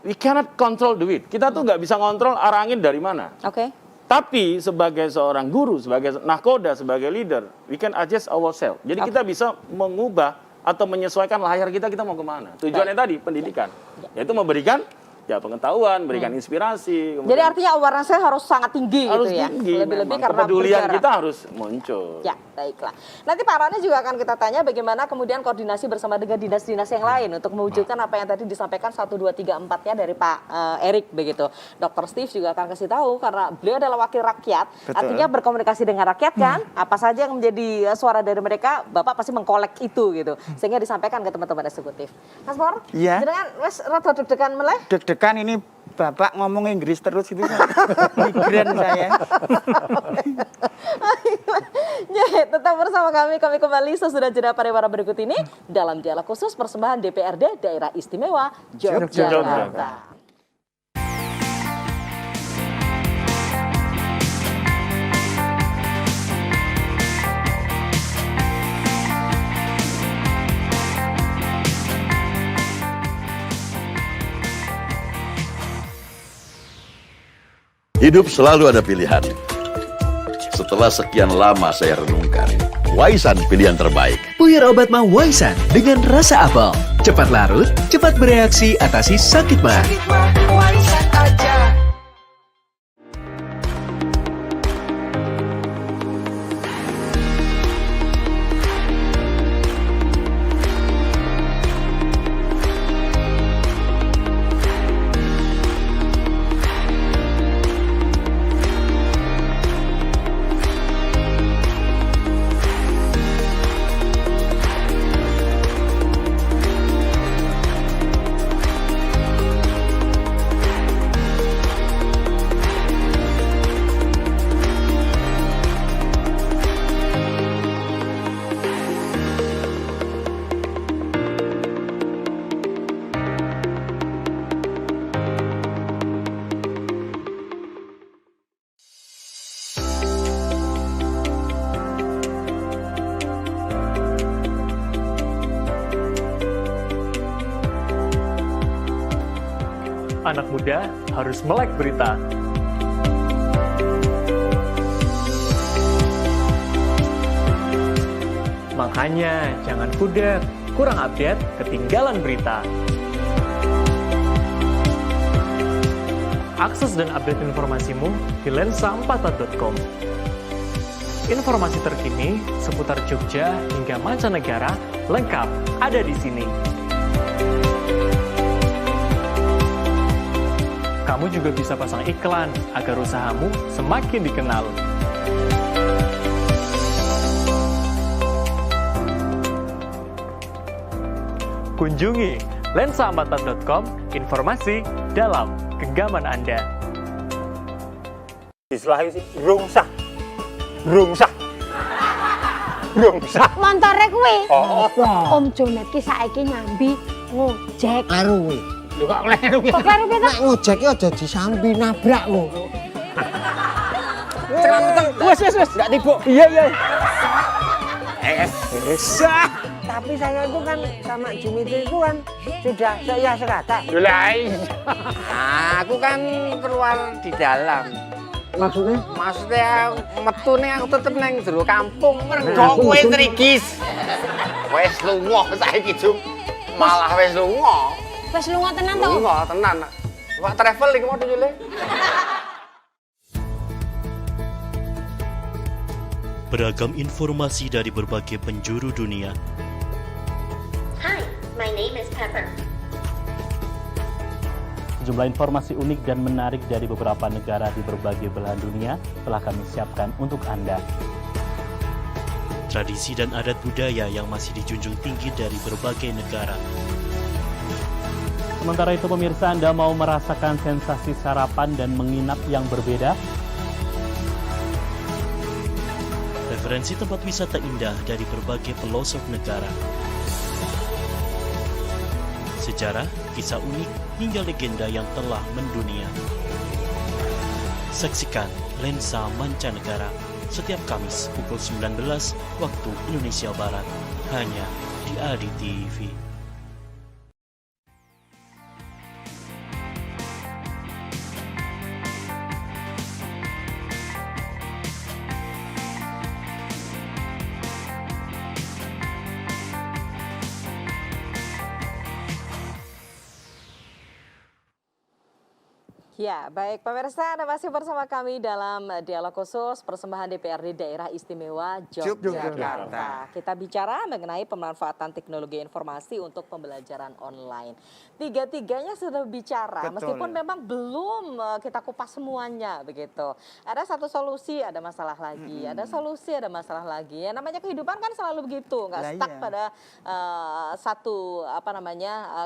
we cannot control the wind. Kita tuh nggak bisa ngontrol arah angin dari mana. Tapi sebagai seorang guru, sebagai nahkoda, sebagai leader, we can adjust ourselves. Jadi kita bisa mengubah atau menyesuaikan layar kita mau kemana. Tujuannya tadi pendidikan, yaitu memberikan pengetahuan, berikan inspirasi. Jadi artinya awareness-nya harus sangat tinggi harus gitu ya. Tinggi, lebih-lebih karena kepedulian berjarak. kita harus muncul. Ya, baiklah. Nanti Pak Roni juga akan kita tanya bagaimana kemudian koordinasi bersama dengan dinas-dinas yang lain untuk mewujudkan apa yang tadi disampaikan 1, 2, 3, 4-nya dari Pak Erik begitu. Dr. Steve juga akan kasih tahu karena beliau adalah wakil rakyat. Artinya berkomunikasi dengan rakyat kan. Apa saja yang menjadi suara dari mereka, Bapak pasti mengkolek itu gitu. Sehingga disampaikan ke teman-teman eksekutif. Mas Por, jenengan wes rada deg-degan meleh? Deg-degan ini Bapak ngomong Inggris terus itu migren saya. Tetap bersama kami kembali sesudah jeda pariwara berikut ini dalam dialog khusus persembahan DPRD Daerah Istimewa Yogyakarta. Hidup selalu ada pilihan. Setelah sekian lama saya renungkan, Waisan pilihan terbaik. Puyer obat mah Waisan dengan rasa apel. Cepat larut, cepat bereaksi, atasi sakit mah. Waisan aja. Anak muda harus melek berita. Makanya jangan pudar, kurang update, ketinggalan berita. Akses dan update informasimu di lensa44.com. Informasi terkini seputar Jogja hingga mancanegara lengkap ada di sini. Kamu juga bisa pasang iklan agar usahamu semakin dikenal. Kunjungi lensa44.com, informasi dalam genggaman Anda. Istilah sih rungsah. Rungsah. Rungsah. Montore kuwi. Oh, apa? Om Jonet ki saiki nyambi ngojek. Kleru kuwi. Lho kok kleru piye? Kok kleru piye? Nek ngojek ki aja disambi nabrak lho. Wes. Enggak tiba. Iya. Tapi saya itu kan sama Dimitri itu kan sudah saya sekata. Aku kan keluar di dalam. Maksudnya? Maksudnya metu nih aku tetep neng jero kampung. Mergo kowe trigis. Wes lunga saiki Jum. Malah wes lunga. Wes lunga tenan to? Lunga tenan. Wak travel iki mau Jule. Beragam informasi dari berbagai penjuru dunia. Hi, my name is Pepper. Sejumlah informasi unik dan menarik dari beberapa negara di berbagai belahan dunia telah kami siapkan untuk Anda. Tradisi dan adat budaya yang masih dijunjung tinggi dari berbagai negara. Sementara itu pemirsa, Anda mau merasakan sensasi sarapan dan menginap yang berbeda? Referensi tempat wisata indah dari berbagai pelosok negara. Sejarah, kisah unik, hingga legenda yang telah mendunia. Saksikan Lensa Mancanegara setiap Kamis pukul 19 waktu Indonesia Barat hanya di ADI TV. Ya, baik pemirsa, Anda masih bersama kami dalam dialog khusus persembahan DPRD Daerah Istimewa Yogyakarta. Kita bicara mengenai pemanfaatan teknologi informasi untuk pembelajaran online. Tiga-tiganya sudah bicara, meskipun memang belum kita kupas semuanya begitu. Ada satu solusi, ada masalah lagi. Ada solusi, ada masalah lagi. Ya, namanya kehidupan kan selalu begitu, nggak stuck pada satu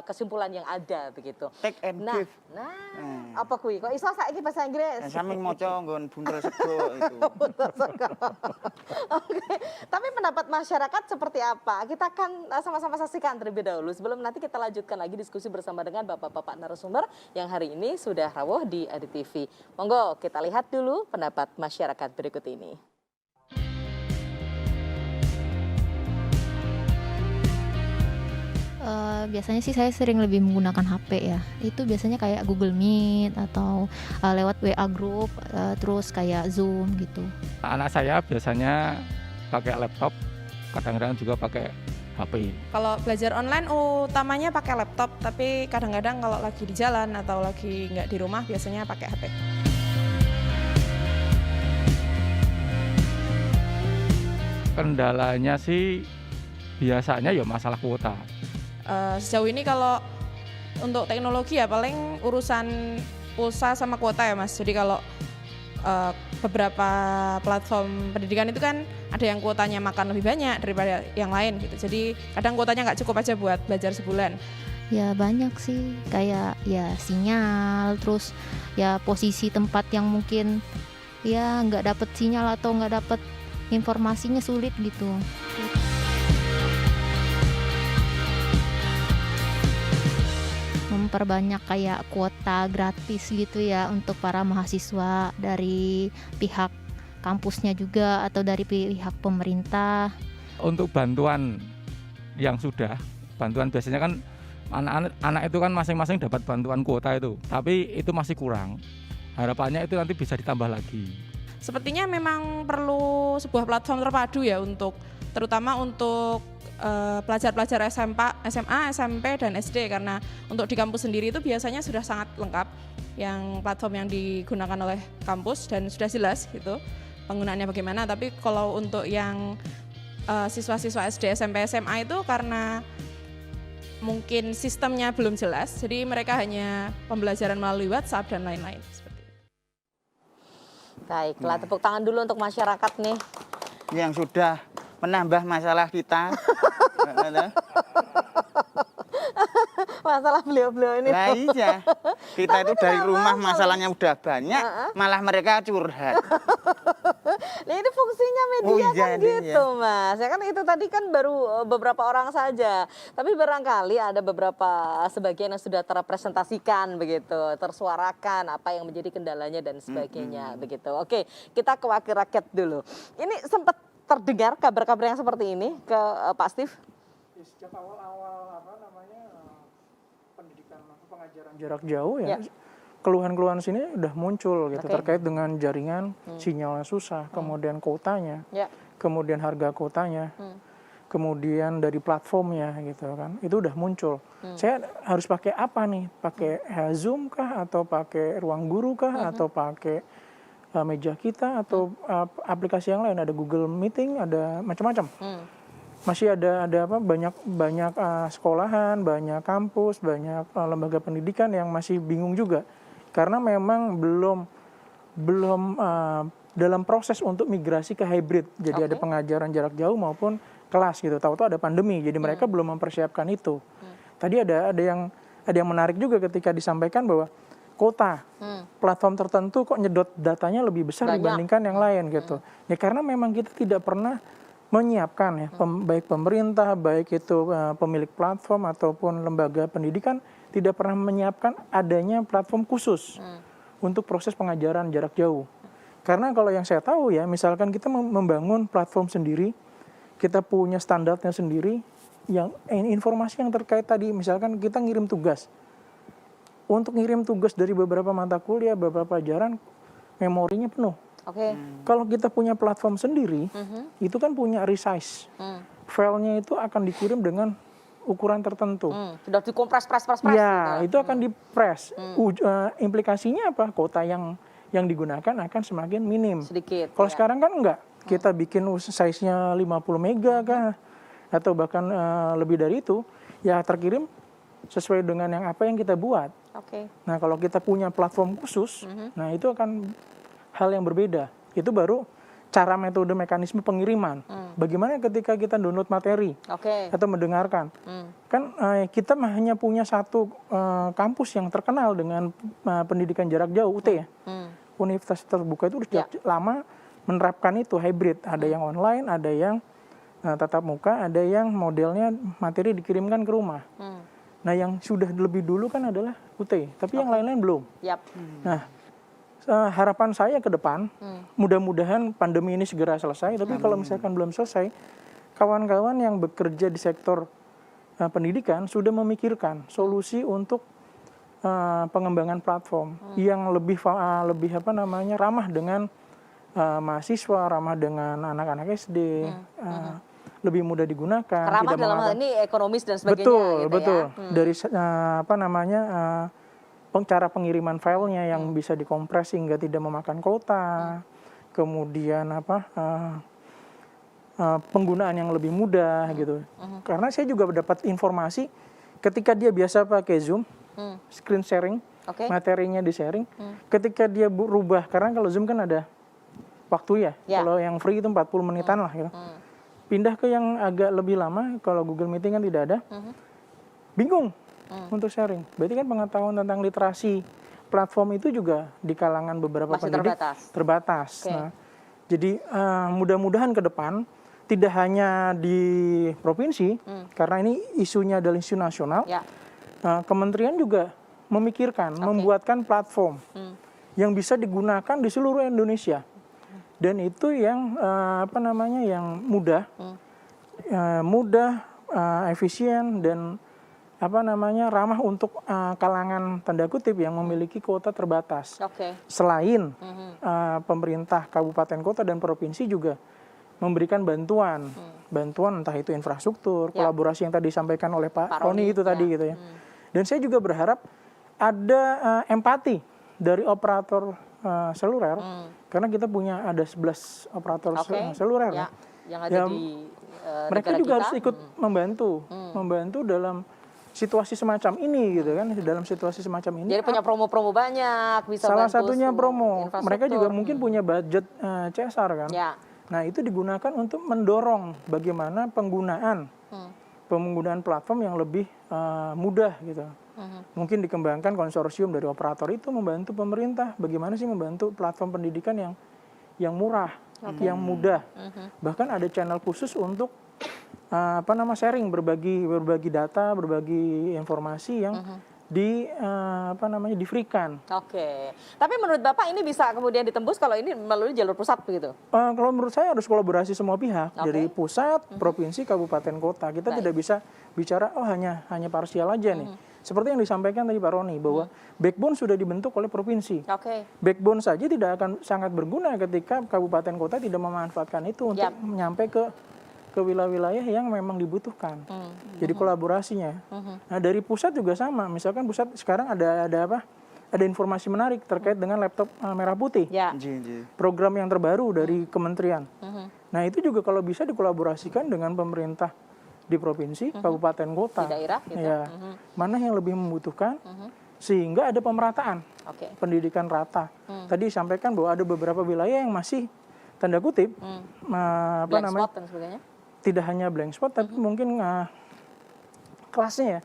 kesimpulan yang ada begitu. Take and give. Apa kuwi? Kok iso saiki bahasa Inggris? Saming maca nggon buntel sego itu. Oke. Tapi pendapat masyarakat seperti apa? Kita akan sama-sama saksikan terlebih dahulu sebelum nanti kita lanjutkan lagi diskusi bersama dengan bapak-bapak narasumber yang hari ini sudah rawuh di ADI TV. Monggo kita lihat dulu pendapat masyarakat berikut ini. Biasanya sih saya sering lebih menggunakan HP ya. Itu biasanya kayak Google Meet atau lewat WA Group, terus kayak Zoom gitu. Anak saya biasanya pakai laptop, kadang-kadang juga pakai HP. Kalau belajar online utamanya pakai laptop, tapi kadang-kadang kalau lagi di jalan atau lagi nggak di rumah biasanya pakai HP. Kendalanya sih biasanya ya masalah kuota. Sejauh ini kalau untuk teknologi ya paling urusan pulsa sama kuota ya Mas. Jadi kalau beberapa platform pendidikan itu kan ada yang kuotanya makan lebih banyak daripada yang lain gitu. Jadi kadang kuotanya nggak cukup aja buat belajar sebulan. Ya banyak sih, kayak ya sinyal, terus ya posisi tempat yang mungkin ya nggak dapet sinyal atau nggak dapet informasinya sulit gitu. Memperbanyak kayak kuota gratis gitu ya untuk para mahasiswa dari pihak kampusnya juga atau dari pihak pemerintah. Untuk bantuan yang sudah, bantuan biasanya kan anak itu kan masing-masing dapat bantuan kuota itu, tapi itu masih kurang. Harapannya itu nanti bisa ditambah lagi. Sepertinya memang perlu sebuah platform terpadu ya untuk terutama untuk pelajar-pelajar SMA, SMP, dan SD, karena untuk di kampus sendiri itu biasanya sudah sangat lengkap yang platform yang digunakan oleh kampus dan sudah jelas gitu penggunaannya bagaimana. Tapi kalau untuk yang siswa-siswa SD, SMP, SMA itu karena mungkin sistemnya belum jelas, jadi mereka hanya pembelajaran melalui WhatsApp dan lain-lain. Baiklah, tepuk tangan dulu untuk masyarakat nih. Yang sudah menambah masalah kita. Masalah beliau-beliau ini. Nah iya, kita itu dari rumah masalahnya udah banyak, malah mereka curhat. Nah ini fungsinya media kan gitu Mas. Ya kan itu tadi kan baru beberapa orang saja. Tapi barangkali ada beberapa sebagian yang sudah terrepresentasikan begitu, tersuarakan apa yang menjadi kendalanya dan sebagainya begitu. Oke, kita ke wakil rakyat dulu. Ini sempat terdengar kabar-kabar yang seperti ini ke Pak Steve? Sejak awal-awal pendidikan pengajaran jarak jauh ya. Keluhan-keluhan sini udah muncul gitu terkait dengan jaringan sinyalnya susah, kemudian kuotanya, kemudian harga kuotanya, kemudian dari platformnya gitu kan, itu udah muncul. Saya harus pakai apa nih? Pakai Zoom kah, atau pakai Ruang Guru kah, atau pakai meja kita, atau aplikasi yang lain? Ada Google Meeting, ada macam-macam. Masih ada apa banyak sekolahan, banyak kampus, banyak lembaga pendidikan yang masih bingung juga. Karena memang belum dalam proses untuk migrasi ke hybrid. Jadi ada pengajaran jarak jauh maupun kelas gitu. Tahu-tahu ada pandemi, jadi mereka belum mempersiapkan itu. Tadi ada yang menarik juga ketika disampaikan bahwa kota platform tertentu kok nyedot datanya lebih besar dibandingkan yang lain gitu. Ya karena memang kita tidak pernah menyiapkan ya, baik pemerintah, baik itu pemilik platform ataupun lembaga pendidikan tidak pernah menyiapkan adanya platform khusus untuk proses pengajaran jarak jauh. Karena kalau yang saya tahu ya, misalkan kita membangun platform sendiri, kita punya standarnya sendiri, yang informasi yang terkait tadi, misalkan kita ngirim tugas. Untuk ngirim tugas dari beberapa mata kuliah, beberapa pelajaran, memorinya penuh. Kalau kita punya platform sendiri, itu kan punya resize. Filenya itu akan dikirim dengan ukuran tertentu. Sudah dikompres, ya, itu akan dipres. Implikasinya apa? Kuota yang digunakan akan semakin minim. Sedikit. Kalau sekarang kan enggak. Kita bikin size-nya 50 mega kah, atau bahkan lebih dari itu, ya terkirim sesuai dengan apa yang kita buat. Nah, kalau kita punya platform khusus, nah itu akan hal yang berbeda. Itu baru cara metode mekanisme pengiriman. Bagaimana ketika kita download materi atau mendengarkan. Kan kita hanya punya satu kampus yang terkenal dengan pendidikan jarak jauh, UT ya. Universitas terbuka itu sudah lama menerapkan itu hybrid. Ada yang online, ada yang tatap muka, ada yang modelnya materi dikirimkan ke rumah. Nah yang sudah lebih dulu kan adalah UT, tapi yang lain-lain belum. Nah harapan saya ke depan, mudah-mudahan pandemi ini segera selesai. Tapi kalau misalkan belum selesai, kawan-kawan yang bekerja di sektor pendidikan sudah memikirkan solusi untuk pengembangan platform yang lebih ramah dengan mahasiswa, ramah dengan anak-anak SD, lebih mudah digunakan. Ramah dalam hal ini ekonomis dan sebagainya. Betul. Dari cara pengiriman filenya yang bisa dikompres sehingga tidak memakan kuota, kemudian penggunaan yang lebih mudah gitu. Karena saya juga mendapat informasi ketika dia biasa pakai Zoom, screen sharing, materinya di sharing, ketika dia berubah, karena kalau Zoom kan ada waktu ya, kalau yang free itu 40 menitan lah gitu. Pindah ke yang agak lebih lama, kalau Google Meeting kan tidak ada, bingung untuk sharing. Berarti kan pengetahuan tentang literasi platform itu juga di kalangan beberapa pendidik terbatas. Nah, jadi mudah-mudahan ke depan tidak hanya di provinsi, karena ini isunya adalah isu nasional, kementerian juga memikirkan, membuatkan platform yang bisa digunakan di seluruh Indonesia. Dan itu yang yang mudah, efisien dan ramah untuk kalangan tanda kutip yang memiliki kuota terbatas. Selain pemerintah kabupaten kota dan provinsi juga memberikan bantuan, bantuan entah itu infrastruktur, kolaborasi yang tadi disampaikan oleh Pak Roni itu tadi gitu ya. Dan saya juga berharap ada empati dari operator seluler, karena kita punya ada 11 operator seluler. Yang ada di mereka juga harus ikut membantu dalam situasi semacam ini gitu kan, dalam situasi semacam ini. Jadi punya promo-promo banyak, bisa salah bantu satunya promo. Mereka juga mungkin punya budget CSR kan. Nah, itu digunakan untuk mendorong bagaimana penggunaan platform yang lebih mudah gitu. Mungkin dikembangkan konsorsium dari operator itu membantu pemerintah bagaimana sih membantu platform pendidikan yang murah, yang mudah. Bahkan ada channel khusus untuk sharing, berbagi data, berbagi informasi yang di-free-kan. Oke. Tapi menurut Bapak ini bisa kemudian ditembus kalau ini melalui jalur pusat begitu? Kalau menurut saya harus kolaborasi semua pihak, dari pusat, provinsi, kabupaten, kota. Kita tidak bisa bicara hanya parsial aja nih. Seperti yang disampaikan tadi Pak Roni bahwa backbone sudah dibentuk oleh provinsi. Backbone saja tidak akan sangat berguna ketika kabupaten kota tidak memanfaatkan itu untuk nyampe ke wilayah-wilayah yang memang dibutuhkan. Jadi kolaborasinya. Nah, dari pusat juga sama. Misalkan pusat sekarang ada informasi menarik terkait dengan laptop merah putih. Program yang terbaru dari kementerian. Nah, itu juga kalau bisa dikolaborasikan dengan pemerintah di provinsi, kabupaten, kota. Di daerah gitu. Mana yang lebih membutuhkan sehingga ada pemerataan. Pendidikan rata. Tadi disampaikan bahwa ada beberapa wilayah yang masih tanda kutip spot dan sebagainya. Tidak hanya blank spot, tapi mungkin kelasnya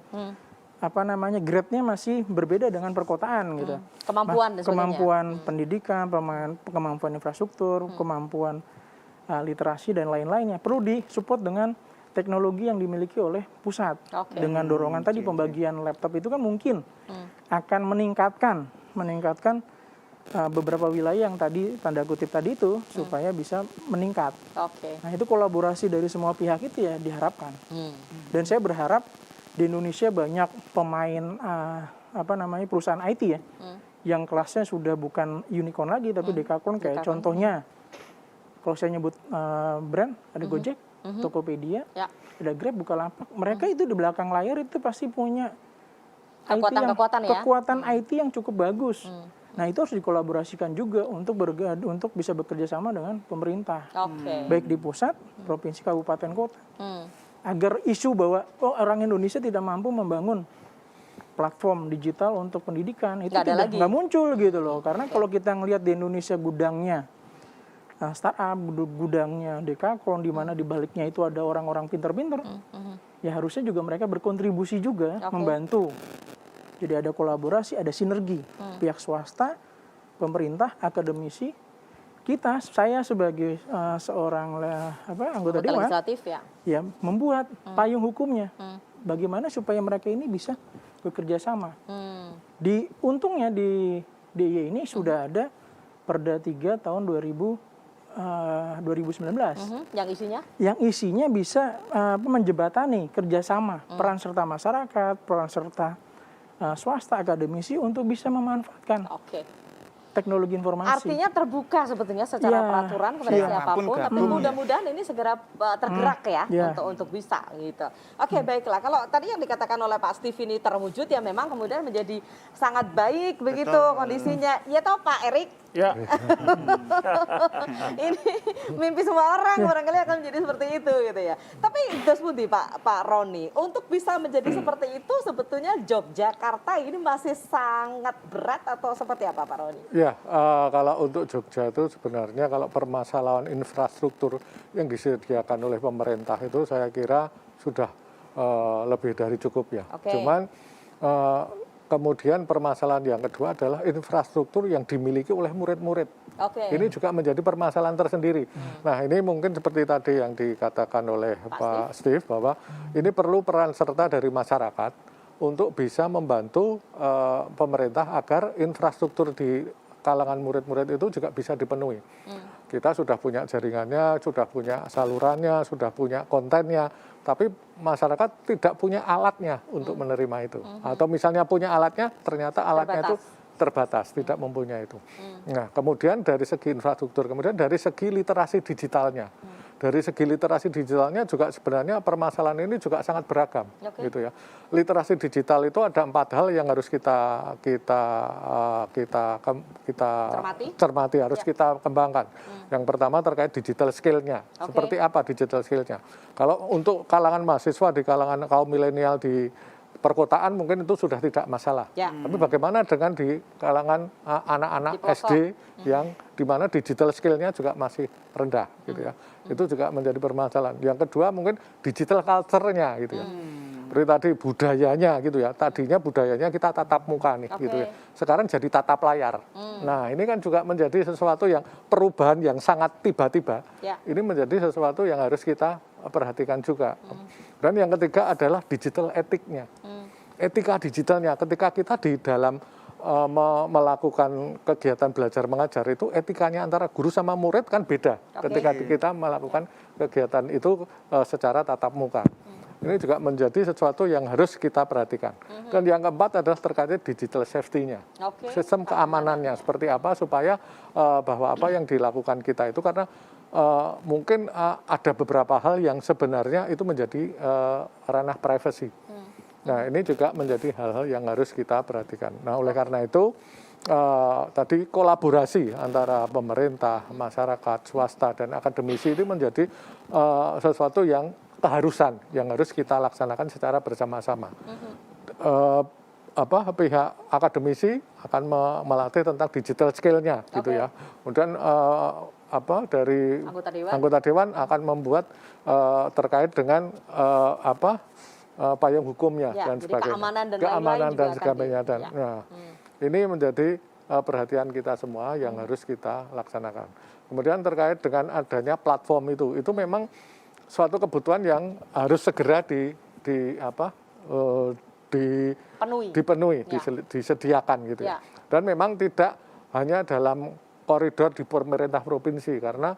grade-nya masih berbeda dengan perkotaan gitu. Kemampuan dan sebagainya. Kemampuan pendidikan, kemampuan infrastruktur, kemampuan literasi dan lain-lainnya perlu disupport dengan teknologi yang dimiliki oleh pusat. Dengan dorongan tadi pembagian laptop itu kan mungkin akan meningkatkan beberapa wilayah yang tadi tanda kutip tadi itu supaya bisa meningkat. Nah, itu kolaborasi dari semua pihak itu ya diharapkan. Dan saya berharap di Indonesia banyak pemain perusahaan IT ya yang kelasnya sudah bukan unicorn lagi tapi dekakorn kayak contohnya kalau saya nyebut brand ada Gojek, Tokopedia, ada Grab, Bukalapak. Mereka itu di belakang layar itu pasti punya kekuatan IT yang cukup bagus. Nah, itu harus dikolaborasikan juga untuk bisa bekerja sama dengan pemerintah. Baik di pusat, provinsi, kabupaten, kota. Agar isu bahwa orang Indonesia tidak mampu membangun platform digital untuk pendidikan itu nggak muncul gitu loh. Karena kalau kita ngelihat di Indonesia gudangnya startup, gudangnya dekakorn, di mana di baliknya itu ada orang-orang pinter-pinter, ya harusnya juga mereka berkontribusi juga membantu. Jadi ada kolaborasi, ada sinergi pihak swasta, pemerintah, akademisi, saya sebagai seorang anggota dewan, ya membuat payung hukumnya. Bagaimana supaya mereka ini bisa bekerja sama. Untungnya di DIY ini sudah ada Perda 3 tahun 2019. Yang isinya bisa menjembatani kerjasama peran serta masyarakat, peran serta swasta, akademisi untuk bisa memanfaatkan teknologi informasi. Artinya terbuka sebetulnya secara peraturan kepada siapapun, tapi mudah-mudahan ini segera tergerak untuk bisa gitu. Baiklah. Kalau tadi yang dikatakan oleh Pak Steve ini terwujud ya memang kemudian menjadi sangat baik begitu kondisinya. Ya toh Pak Erik? Ya. Ini mimpi semua orang barangkali akan menjadi seperti itu gitu ya. Tapi Gus Budi, Pak Roni, untuk bisa menjadi seperti itu sebetulnya Yogyakarta ini masih sangat berat atau seperti apa Pak Roni? Ya, kalau untuk Jogja itu sebenarnya kalau permasalahan infrastruktur yang disediakan oleh pemerintah itu saya kira sudah lebih dari cukup ya. Cuman kemudian permasalahan yang kedua adalah infrastruktur yang dimiliki oleh murid-murid. Ini juga menjadi permasalahan tersendiri. Nah, ini mungkin seperti tadi yang dikatakan oleh Pak Steve bahwa ini perlu peran serta dari masyarakat untuk bisa membantu pemerintah agar infrastruktur di kalangan murid-murid itu juga bisa dipenuhi. Kita sudah punya jaringannya, sudah punya salurannya, sudah punya kontennya, tapi masyarakat tidak punya alatnya untuk menerima itu. Atau misalnya punya alatnya, ternyata alatnya itu terbatas, tidak mempunyai itu. Nah, kemudian dari segi infrastruktur, kemudian dari segi literasi digitalnya. dari segi literasi digitalnya juga sebenarnya permasalahan ini juga sangat beragam, gitu ya. Literasi digital itu ada 4 hal yang harus kita cermati, harus kita kembangkan. Yang pertama terkait digital skill-nya. Seperti apa digital skill-nya? Kalau untuk kalangan mahasiswa di kalangan kaum milenial di perkotaan mungkin itu sudah tidak masalah. Tapi bagaimana dengan di kalangan anak-anak SD yang dimana digital skill-nya juga masih rendah, gitu ya. Itu juga menjadi permasalahan. Yang kedua mungkin digital culture-nya, gitu ya. Seperti tadi budayanya, gitu ya. Tadinya budayanya kita tatap muka nih, gitu ya. Sekarang jadi tatap layar. Nah, ini kan juga menjadi sesuatu yang perubahan yang sangat tiba-tiba. Ini menjadi sesuatu yang harus kita perhatikan juga. Dan yang ketiga adalah digital etiknya. Etika digitalnya, ketika kita di dalam melakukan kegiatan belajar mengajar itu etikanya antara guru sama murid kan beda ketika kita melakukan kegiatan itu secara tatap muka. Ini juga menjadi sesuatu yang harus kita perhatikan. Dan yang keempat adalah terkait digital safety-nya. Sistem keamanannya seperti apa supaya bahwa apa yang dilakukan kita itu karena mungkin ada beberapa hal yang sebenarnya itu menjadi ranah privasi. Nah, ini juga menjadi hal-hal yang harus kita perhatikan. Nah, oleh karena itu tadi kolaborasi antara pemerintah, masyarakat, swasta, dan akademisi itu menjadi sesuatu yang keharusan yang harus kita laksanakan secara bersama-sama. Pihak akademisi akan melatih tentang digital skill-nya, gitu ya. Kemudian dari anggota dewan akan membuat terkait dengan payung hukumnya dan sebagainya, keamanan dan sebagainya. Nah, ini menjadi perhatian kita semua yang harus kita laksanakan. Kemudian terkait dengan adanya platform itu memang suatu kebutuhan yang harus segera dipenuhi, disediakan, gitu ya. Dan memang tidak hanya dalam koridor di pemerintah provinsi, karena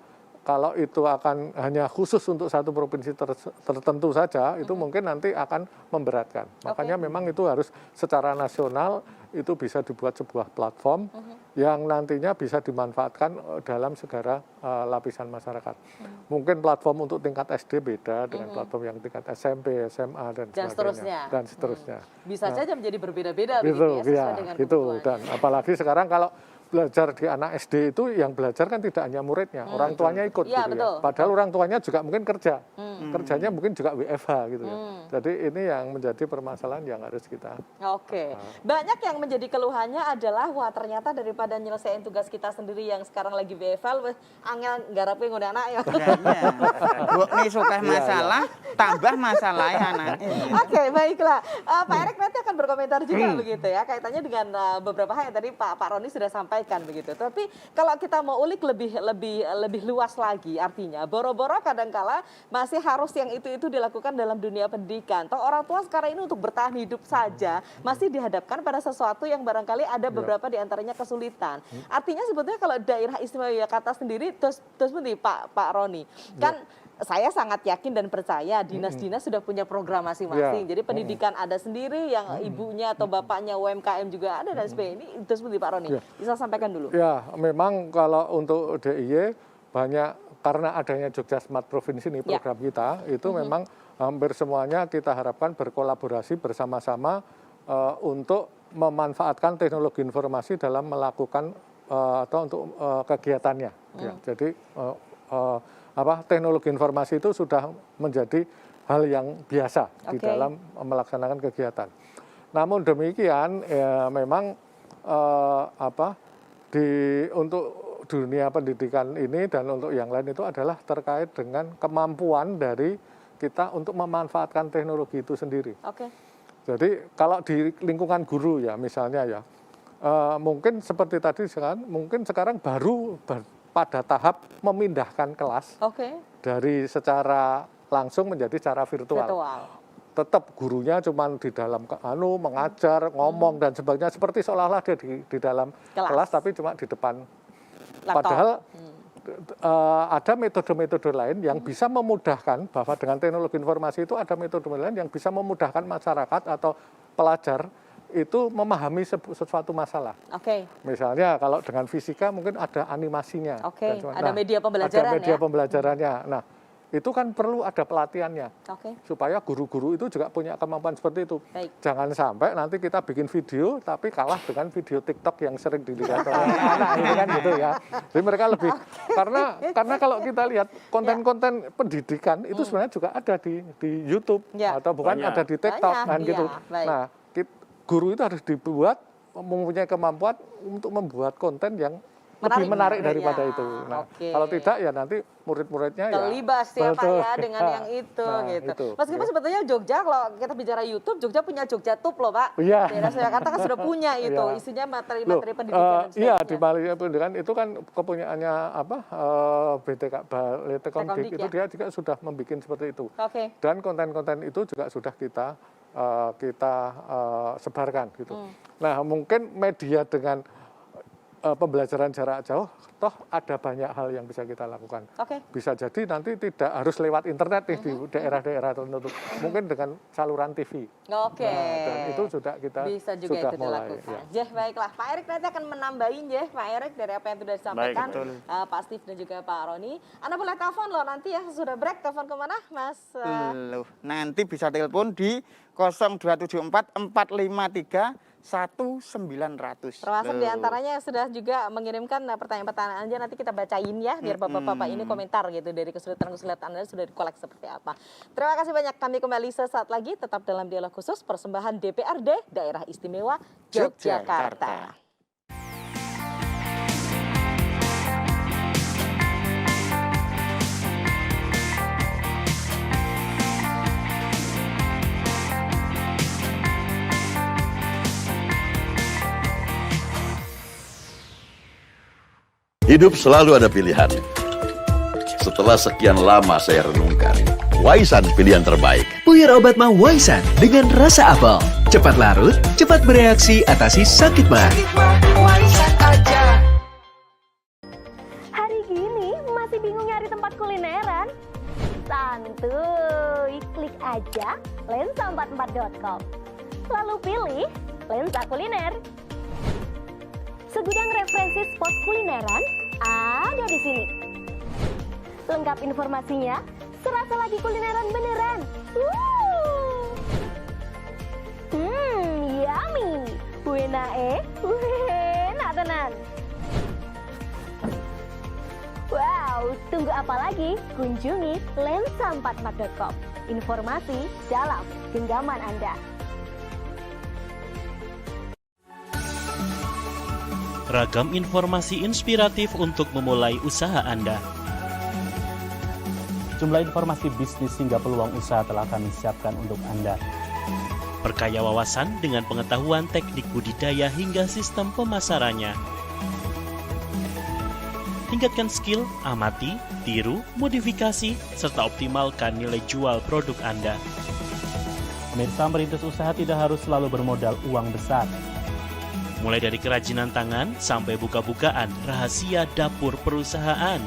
kalau itu akan hanya khusus untuk satu provinsi tertentu saja, itu mungkin nanti akan memberatkan. Makanya memang itu harus secara nasional itu bisa dibuat sebuah platform yang nantinya bisa dimanfaatkan dalam segala lapisan masyarakat. Mungkin platform untuk tingkat SD beda dengan platform yang tingkat SMP, SMA, dan sebagainya. Dan seterusnya. Bisa saja menjadi berbeda-beda begitu ya, sesuai dengan kebutuhan. Dan apalagi sekarang kalau belajar di anak SD itu yang belajar kan tidak hanya muridnya, orang tuanya ikut, gitu ya. Padahal orang tuanya juga mungkin kerja, kerjanya mungkin juga WFH, gitu ya. Jadi ini yang menjadi permasalahan yang harus kita. Banyak yang menjadi keluhannya adalah wah ternyata daripada nyelesain tugas kita sendiri yang sekarang lagi WFH, angel nggarapin ngundang anak ya. Bu nih suka masalah, tambah masalah ya anak. Baiklah. Pak Erik nanti akan berkomentar juga begitu ya, kaitannya dengan beberapa hal yang tadi Pak Roni sudah sampaikan begitu. Tapi kalau kita mau ulik lebih luas lagi, artinya boro-boro kadangkala masih harus yang itu dilakukan dalam dunia pendidikan. Toh orang tua sekarang ini untuk bertahan hidup saja masih dihadapkan pada sesuatu yang barangkali ada beberapa diantaranya kesulitan. Artinya sebetulnya kalau daerah istimewa Yogyakarta sendiri terus Pak Roni kan saya sangat yakin dan percaya dinas-dinas sudah punya program masing-masing. Jadi pendidikan ada sendiri, yang ibunya atau bapaknya UMKM juga ada dan sebagainya. Ini itu seperti Pak Roni. Bisa sampaikan dulu. Ya, memang kalau untuk DIY banyak karena adanya Jogja Smart Provinsi ini program kita itu memang hampir semuanya kita harapkan berkolaborasi bersama-sama untuk memanfaatkan teknologi informasi dalam melakukan atau untuk kegiatannya. Jadi teknologi informasi itu sudah menjadi hal yang biasa di dalam melaksanakan kegiatan. Namun demikian memang untuk dunia pendidikan ini dan untuk yang lain itu adalah terkait dengan kemampuan dari kita untuk memanfaatkan teknologi itu sendiri. Jadi kalau di lingkungan guru ya misalnya ya, mungkin seperti tadi mungkin sekarang baru pada tahap memindahkan kelas dari secara langsung menjadi secara virtual. Tetap gurunya cuma di dalam mengajar, ngomong dan sebagainya seperti seolah-olah dia di dalam kelas tapi cuma di depan laptop. Padahal ada metode-metode lain yang bisa memudahkan bahwa dengan teknologi informasi itu ada metode lain yang bisa memudahkan masyarakat atau pelajar itu memahami sesuatu masalah. Misalnya kalau dengan fisika mungkin ada animasinya. Ada media pembelajaran. Ada media pembelajarannya. Nah, itu kan perlu ada pelatihannya. Supaya guru-guru itu juga punya kemampuan seperti itu. Jangan sampai nanti kita bikin video tapi kalah dengan video TikTok yang sering dilihat oleh anak itu kan gitu ya. Jadi mereka lebih karena kalau kita lihat konten-konten pendidikan itu sebenarnya juga ada di YouTube atau bukan ada di TikTok kan gitu. Nah, guru itu harus dibuat mempunyai kemampuan untuk membuat konten yang lebih menarik daripada itu. Nah, kalau tidak ya nanti murid-muridnya terlibas ya Pak ya dengan yang itu gitu. Meskipun sebetulnya Jogja kalau kita bicara YouTube, Jogja punya JogjaTube loh Pak. Daerah Surakarta kan sudah punya itu, isinya materi-materi pendidikan. Iya, di materi pendidikan itu kan kepunyaannya apa BTK Baletekomdik itu dia juga sudah membuat seperti itu. Dan konten-konten itu juga sudah kita sebarkan gitu. Nah, mungkin media dengan pembelajaran jarak jauh, toh ada banyak hal yang bisa kita lakukan. Bisa jadi nanti tidak harus lewat internet nih di daerah-daerah tertentu, mungkin dengan saluran TV. Dan itu sudah kita bisa juga sudah itu mulai. Ya. Baiklah, Pak Erik nanti akan menambahin ya, Pak Erik dari apa yang sudah disampaikan Pak Steve dan juga Pak Roni. Anda boleh telepon loh nanti ya, sudah break telepon kemana, Mas? Nanti bisa telepon di 0274 453 1900. Termasuk diantaranya yang sudah juga mengirimkan pertanyaan-pertanyaan aja, nanti kita bacain ya biar bapak-bapak ini komentar gitu dari kesulitan-kesulitan Anda sudah dikolek seperti apa. Terima kasih banyak, kami kembali sesaat lagi tetap dalam dialog khusus persembahan DPRD Daerah Istimewa Yogyakarta. Hidup selalu ada pilihan. Setelah sekian lama saya renungkan, Waisan pilihan terbaik. Puyer obat mah Waisan dengan rasa apel. Cepat larut, cepat bereaksi, atasi sakit mah. Waisan aja. Hari gini masih bingung nyari tempat kulineran? Santuy, klik aja lensa44.com. Lalu pilih Lensa Kuliner. Segudang referensi spot kulineran ada di sini. Lengkap informasinya, serasa lagi kulineran beneran. Yummy. Enak tenan. Wow, tunggu apa lagi? Kunjungi lensa44.com. Informasi dalam genggaman Anda. Ragam informasi inspiratif untuk memulai usaha Anda. Jumlah informasi bisnis hingga peluang usaha telah kami siapkan untuk Anda. Perkaya wawasan dengan pengetahuan teknik budidaya hingga sistem pemasarannya. Tingkatkan skill, amati, tiru, modifikasi, serta optimalkan nilai jual produk Anda. Pemirsa, merintis usaha tidak harus selalu bermodal uang besar. Mulai dari kerajinan tangan sampai buka-bukaan rahasia dapur perusahaan.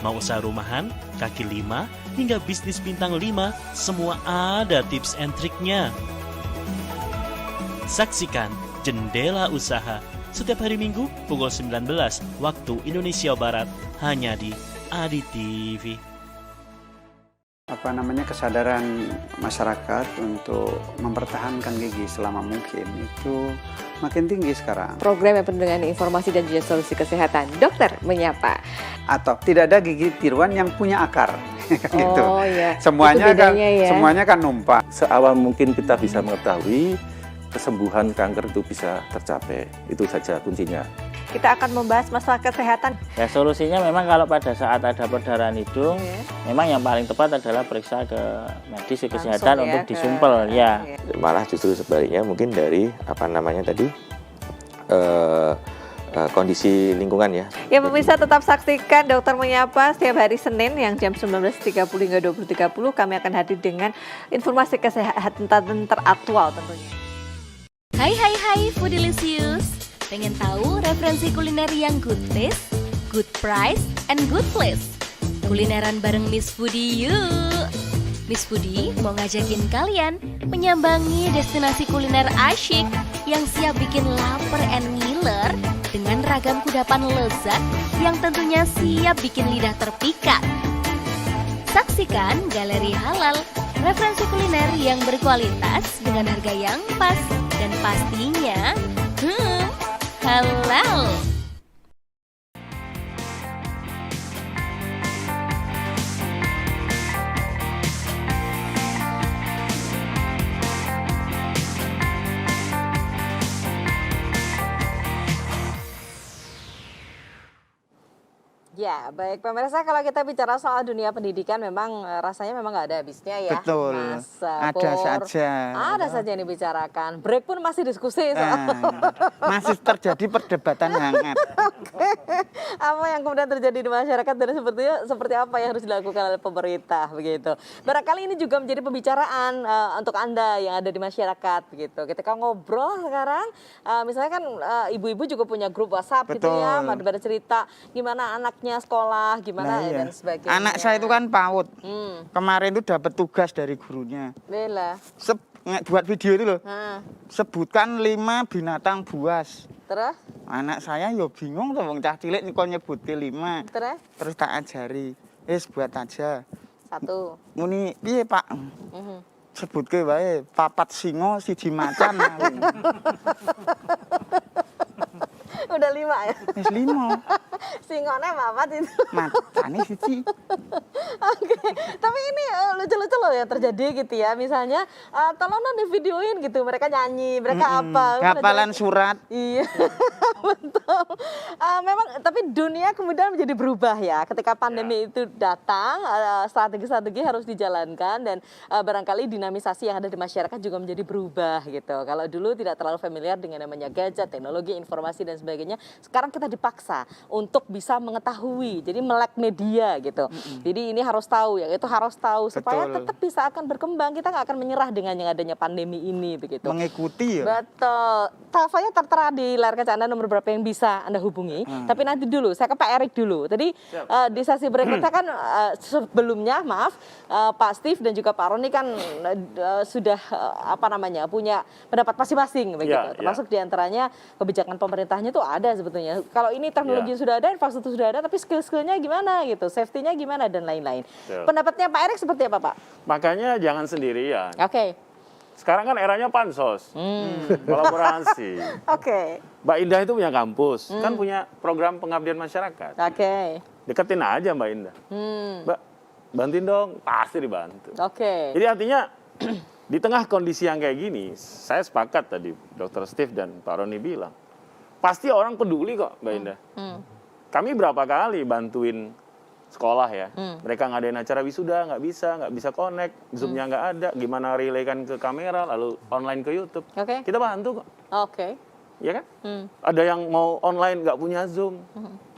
Mau usaha rumahan, kaki lima, hingga bisnis bintang 5, semua ada tips and triknya. Saksikan Jendela Usaha setiap hari Minggu pukul 19 waktu Indonesia Barat hanya di ADI TV. Kesadaran masyarakat untuk mempertahankan gigi selama mungkin itu makin tinggi sekarang. Program yang penuh dengan informasi dan juga solusi kesehatan. Dokter Menyapa. Atau tidak ada gigi tiruan yang punya akar. Gitu. Iya. Semuanya kan numpang. Seawal mungkin kita bisa mengetahui kesembuhan kanker itu bisa tercapai. Itu saja kuncinya. Kita akan membahas masalah kesehatan. Ya, solusinya memang kalau pada saat ada perdarahan hidung, memang yang paling tepat adalah periksa ke medis kesehatan untuk disumpel ya. Malah justru sebaliknya mungkin dari kondisi lingkungan ya. Ya pemirsa, tetap saksikan Dokter Menyapa setiap hari Senin yang jam 19.30 hingga 20.30 kami akan hadir dengan informasi kesehatan teraktual tentunya. Hai Foodilicious. Pengen tahu referensi kuliner yang good taste, good price, and good place? Kulineran bareng Miss Foodie yuk! Miss Foodie mau ngajakin kalian menyambangi destinasi kuliner asyik yang siap bikin lapar and ngiler dengan ragam kudapan lezat yang tentunya siap bikin lidah terpikat. Saksikan Galeri Halal, referensi kuliner yang berkualitas dengan harga yang pas dan pastinya halal. Ya, baik pemirsa, kalau kita bicara soal dunia pendidikan memang rasanya memang nggak ada habisnya ya. Betul. Mas Ada Pur. saja. Ada saja yang dibicarakan. Break pun masih diskusi soal. Masih terjadi perdebatan hangat. Apa yang kemudian terjadi di masyarakat dan seperti apa yang harus dilakukan oleh pemerintah begitu. Barangkali ini juga menjadi pembicaraan untuk Anda yang ada di masyarakat begitu. Ketika ngobrol sekarang, misalnya kan ibu-ibu juga punya grup WhatsApp gitu ya, pada cerita gimana anaknya sekolah, gimana dan sebagainya. Anak saya itu kan PAUD. Kemarin itu dapat tugas dari gurunya. Bela. Buat video itu loh. Sebutkan 5 binatang buas. Terus? Anak saya yo bingung tuh, wong cah cilik kok nyebutke 5. Terus tak ajari. Buat aja. 1. Muni piye, Pak? Sebutke wae 4 singo 1 macan. Udah 5 ya? Wis 5. Singone papat itu. Macane siji. Oke, tapi ini lucu-lucu loh ya terjadi gitu ya. Misalnya, tolong dong di videoin gitu, mereka nyanyi, mereka apa. Hafalan surat. Iya, betul. Memang, tapi dunia kemudian menjadi berubah ya. Ketika pandemi itu datang, strategi-strategi harus dijalankan dan barangkali dinamisasi yang ada di masyarakat juga menjadi berubah gitu. Kalau dulu tidak terlalu familiar dengan namanya gadget, teknologi, informasi dan sebagainya, sekarang kita dipaksa untuk bisa mengetahui, jadi melek media gitu. Jadi ini harus tahu, yang itu harus tahu supaya tetap bisa akan berkembang. Kita nggak akan menyerah dengan yang adanya pandemi ini begitu. Mengikuti ya. Betul. Teleponnya tertera di layar kaca Anda nomor berapa yang bisa Anda hubungi. Tapi nanti dulu, saya ke Pak Erik dulu. Tadi di sesi berikutnya kan sebelumnya, maaf, Pak Steve dan juga Pak Roni kan sudah punya pendapat masing-masing begitu. Termasuk diantaranya kebijakan pemerintahnya itu ada sebetulnya. Kalau ini teknologi sudah ada, infrastruktur sudah ada, tapi skill-skillnya gimana gitu, safety-nya gimana dan lain-lain. Pendapatnya Pak Erik seperti apa, Pak? Makanya jangan sendirian. Oke. Sekarang kan eranya pansos, kolaborasi. Oke. Mbak Indah itu punya kampus, kan punya program pengabdian masyarakat. Oke. Deketin aja Mbak Indah. Mbak, bantuin dong, pasti dibantu. Oke. Jadi artinya di tengah kondisi yang kayak gini, saya sepakat tadi Dr. Steve dan Pak Roni bilang, pasti orang peduli kok Mbak Indah. Kami berapa kali bantuin sekolah ya, mereka ngadain acara wisuda nggak bisa connect, Zoom-nya nggak ada, gimana relay-kan ke kamera, lalu online ke YouTube, kita bantu kok. Ya kan? Ada yang mau online nggak punya Zoom,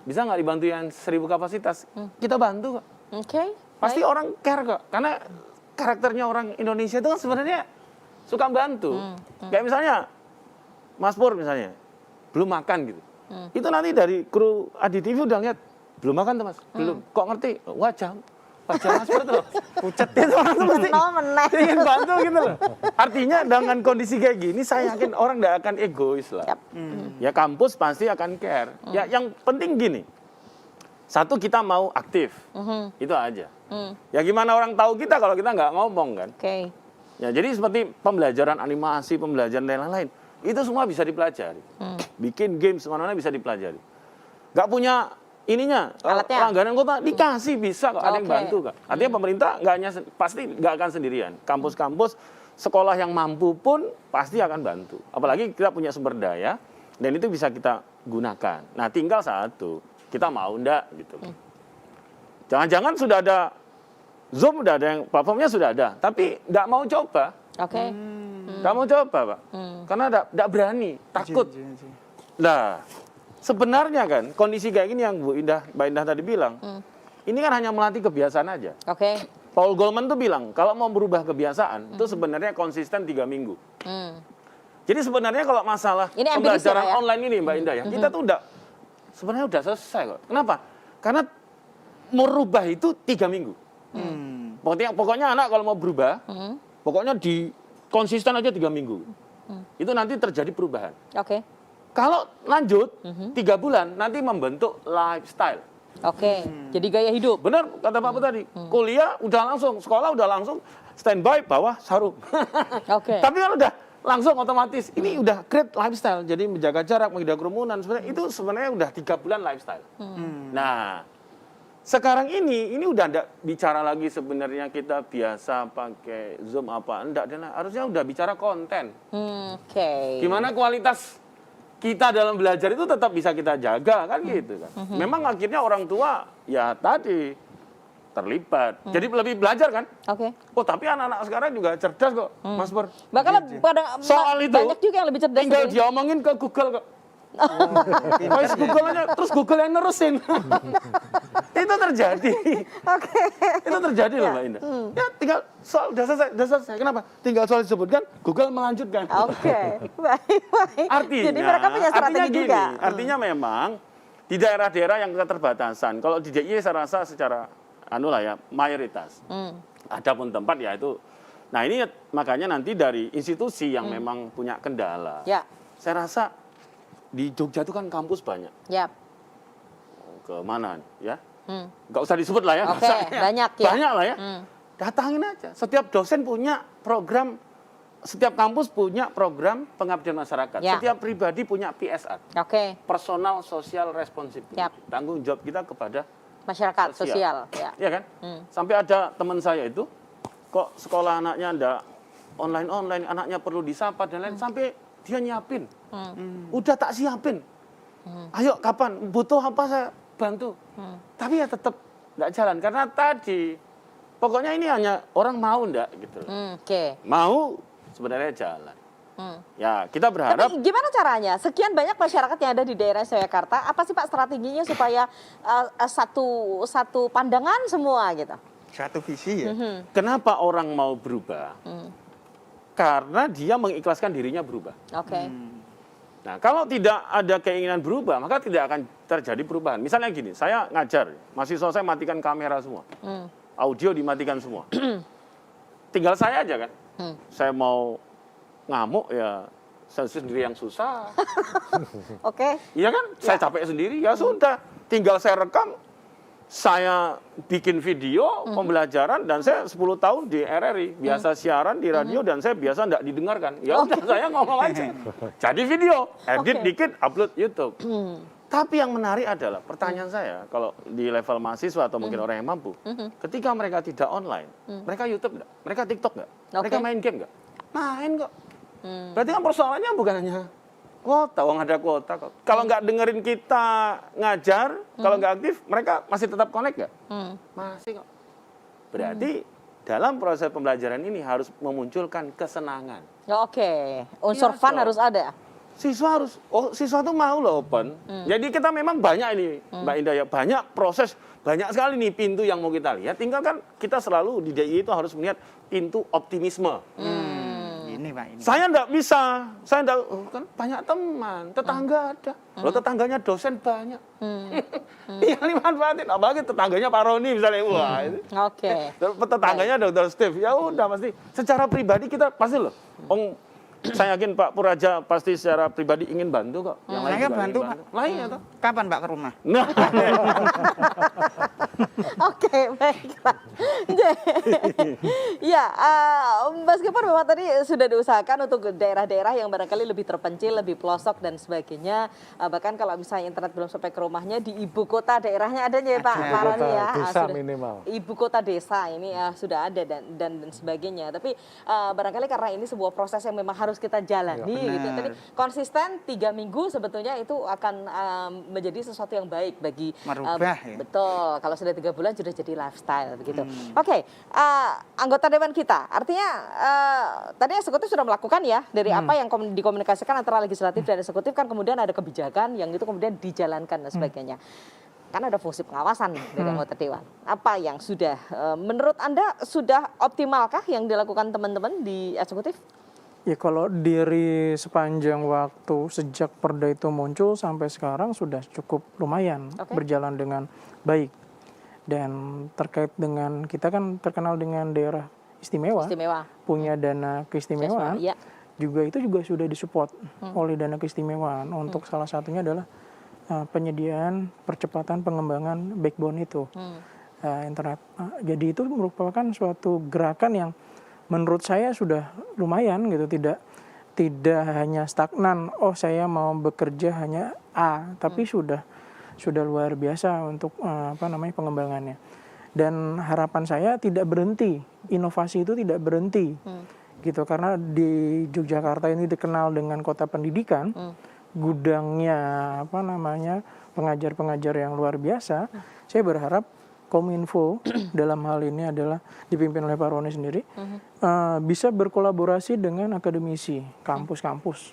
bisa nggak dibantu yang 1000 kapasitas, kita bantu kok. Pasti orang care kok, karena karakternya orang Indonesia itu kan sebenarnya suka bantu. Kayak misalnya Mas Pur misalnya, belum makan gitu. Itu nanti dari kru Adi TV udah lihat, belum makan tuh Mas, belum. Kok ngerti? Wajah Mas Pur tuh pucet itu orang tuh pasti ingin bantu gitu loh. Artinya dengan kondisi kayak gini, saya yakin orang tidak akan egois lah. Ya kampus pasti akan care. Ya yang penting gini, satu kita mau aktif, itu aja. Ya gimana orang tahu kita kalau kita nggak ngomong kan? Ya jadi seperti pembelajaran animasi, pembelajaran dan lain-lain. Itu semua bisa dipelajari. Bikin game semana-mana bisa dipelajari. Gak punya ininya, langganan kota dikasih bisa kok, ada yang bantu kok. Artinya pemerintah pasti nggak akan sendirian. Kampus-kampus, sekolah yang mampu pun pasti akan bantu. Apalagi kita punya sumber daya dan itu bisa kita gunakan. Nah tinggal satu, kita mau ndak gitu. Jangan-jangan sudah ada Zoom, udah ada yang platformnya sudah ada, tapi nggak mau coba. Nggak mau coba Pak, karena nggak berani, takut. Nah, sebenarnya kan kondisi kayak gini yang Mbak Indah tadi bilang, ini kan hanya melatih kebiasaan aja. Paul Goldman tuh bilang, kalau mau berubah kebiasaan, itu sebenarnya konsisten 3 minggu. Jadi sebenarnya kalau masalah pembelajaran online ini Mbak Indah ya, kita tuh sebenarnya udah selesai kok. Kenapa? Karena merubah itu 3 minggu. Pokoknya anak kalau mau berubah, pokoknya konsisten aja 3 minggu. Itu nanti terjadi perubahan. Kalau lanjut 3 bulan nanti membentuk lifestyle. Oke, jadi gaya hidup. Benar kata Pak Put tadi. Kuliah udah langsung, sekolah udah langsung standby bawah sarung. Oke. Tapi kalau udah langsung otomatis ini udah great lifestyle. Jadi menjaga jarak, menghindari kerumunan, sebenarnya itu sebenarnya udah 3 bulan lifestyle. Nah, sekarang ini udah enggak bicara lagi sebenarnya kita biasa pakai Zoom apa enggak, dan harusnya udah bicara konten. Oke. Gimana kualitas kita dalam belajar itu tetap bisa kita jaga kan gitu kan. Memang akhirnya orang tua ya tadi terlibat. Jadi lebih belajar kan? Oke. Oh, tapi anak-anak sekarang juga cerdas kok, Mas Pur. Bahkan pada Soal itu banyak juga yang lebih cerdas. tinggal diomongin ke Google kok. Terus Google yang nerusin. Itu terjadi. Itu terjadi loh Mbak Indah. Ya tinggal soal udah selesai. Kenapa? Tinggal soal disebutkan, Google melanjutkan. Oke. Baik. Artinya, jadi mereka punya strategi gini, juga. Artinya memang di daerah-daerah yang keterbatasan, kalau di DIY saya rasa secara mayoritas. Adapun tempat ya itu. Nah, ini makanya nanti dari institusi yang memang punya kendala. Ya. Saya rasa di Jogja itu kan kampus banyak. Ya. Ke mana ya? Nggak usah disebut lah ya. Oke, banyak ya. Banyak lah ya. Datangin aja. Setiap dosen punya program, setiap kampus punya program pengabdian masyarakat. Ya. Setiap pribadi punya PSR. Oke. Personal Social Responsibility. Yap. Tanggung jawab kita kepada Masyarakat sosial. Ya. Iya kan? Sampai ada teman saya itu, kok sekolah anaknya ndak online, anaknya perlu disapa dan lain, sampai dia nyiapin. Udah tak siapin. Ayo kapan? Butuh apa saya bantu. Tapi ya tetap nggak jalan karena tadi pokoknya ini hanya orang mau ndak gitu. Oke. Mau sebenarnya jalan. Ya kita berharap. Tapi gimana caranya? Sekian banyak masyarakat yang ada di daerah Surakarta, apa sih Pak strateginya supaya satu pandangan semua gitu? Satu visi ya. Kenapa orang mau berubah? Karena dia mengikhlaskan dirinya berubah. Oke. Nah, kalau tidak ada keinginan berubah, maka tidak akan terjadi perubahan. Misalnya gini, saya ngajar, mahasiswa saya matikan kamera semua. Audio dimatikan semua. Tinggal saya aja kan. Saya mau ngamuk ya saya sendiri yang susah. Oke. Iya kan? Saya capek sendiri, ya sudah. Tinggal saya rekam, saya bikin video pembelajaran dan saya 10 tahun di RRI biasa siaran di radio dan saya biasa enggak didengarkan. Ya udah saya ngomong aja. Jadi video, edit dikit, upload YouTube. Tapi yang menarik adalah pertanyaan saya kalau di level mahasiswa atau mungkin orang yang mampu, ketika mereka tidak online, mereka YouTube enggak? Mereka TikTok enggak? Mereka main game enggak? Main kok. Berarti kan persoalannya bukan hanya kuota, uang ada kuota kok. Kalau nggak dengerin kita ngajar, kalau nggak aktif, mereka masih tetap connect nggak? Masih kok. Berarti dalam proses pembelajaran ini harus memunculkan kesenangan. Oke, unsur fun harus ada. Siswa harus, siswa tuh mau loh open. Jadi kita memang banyak ini, Mbak Indah ya, banyak proses, banyak sekali nih pintu yang mau kita lihat. Tinggal kan kita selalu di DIY itu harus melihat pintu optimisme. Ini Pak, ini. Saya enggak bisa, saya enggak, kan banyak teman, tetangga ada. Loh tetangganya dosen banyak. Iya dimanfaatin, apalagi tetangganya Pak Roni misalnya. Wah itu. Oke. Tetangganya Dr. Steve, ya udah pasti. Secara pribadi kita pasti loh. Saya yakin Pak Puraja pasti secara pribadi ingin bantu kok. Yang lain Saya juga bantu ingin Pak. Lain ya toh? Kapan Pak ke rumah? Nah. Oke, baiklah. Ya, meskipun memang tadi sudah diusahakan untuk daerah-daerah yang barangkali lebih terpencil, lebih pelosok dan sebagainya. Bahkan kalau misalnya internet belum sampai ke rumahnya, di ibu kota daerahnya ada ya Pak Maroni ya. Desa minimal. Ibu kota desa ini sudah ada dan sebagainya. Tapi barangkali karena ini sebuah proses yang memang harus kita jalani Ya, gitu. Tapi konsisten 3 minggu sebetulnya itu akan menjadi sesuatu yang baik bagi merubah ya. Betul. Kalau sudah 3 bulan sudah jadi lifestyle begitu. Oke, anggota dewan kita. Artinya tadi eksekutif sudah melakukan ya dari apa yang dikomunikasikan antara legislatif dan eksekutif, kan kemudian ada kebijakan yang itu kemudian dijalankan dan sebagainya. Kan ada fungsi pengawasan dari anggota dewan. Apa yang sudah menurut Anda sudah optimalkah yang dilakukan teman-teman di eksekutif? Ya kalau dari sepanjang waktu sejak Perda itu muncul sampai sekarang sudah cukup lumayan berjalan dengan baik. Dan terkait dengan kita kan terkenal dengan daerah istimewa, punya dana keistimewaan. juga itu juga sudah disupport oleh dana keistimewaan. Untuk salah satunya adalah penyediaan percepatan pengembangan backbone itu, internet. Jadi itu merupakan suatu gerakan yang menurut saya sudah lumayan gitu, tidak hanya stagnan. Oh, saya mau bekerja hanya A, tapi sudah luar biasa untuk pengembangannya. Dan harapan saya tidak berhenti, inovasi itu tidak berhenti. Gitu, karena di Yogyakarta ini dikenal dengan kota pendidikan, gudangnya pengajar-pengajar yang luar biasa. Saya berharap Kominfo dalam hal ini adalah dipimpin oleh Pak Roni sendiri, bisa berkolaborasi dengan akademisi, kampus-kampus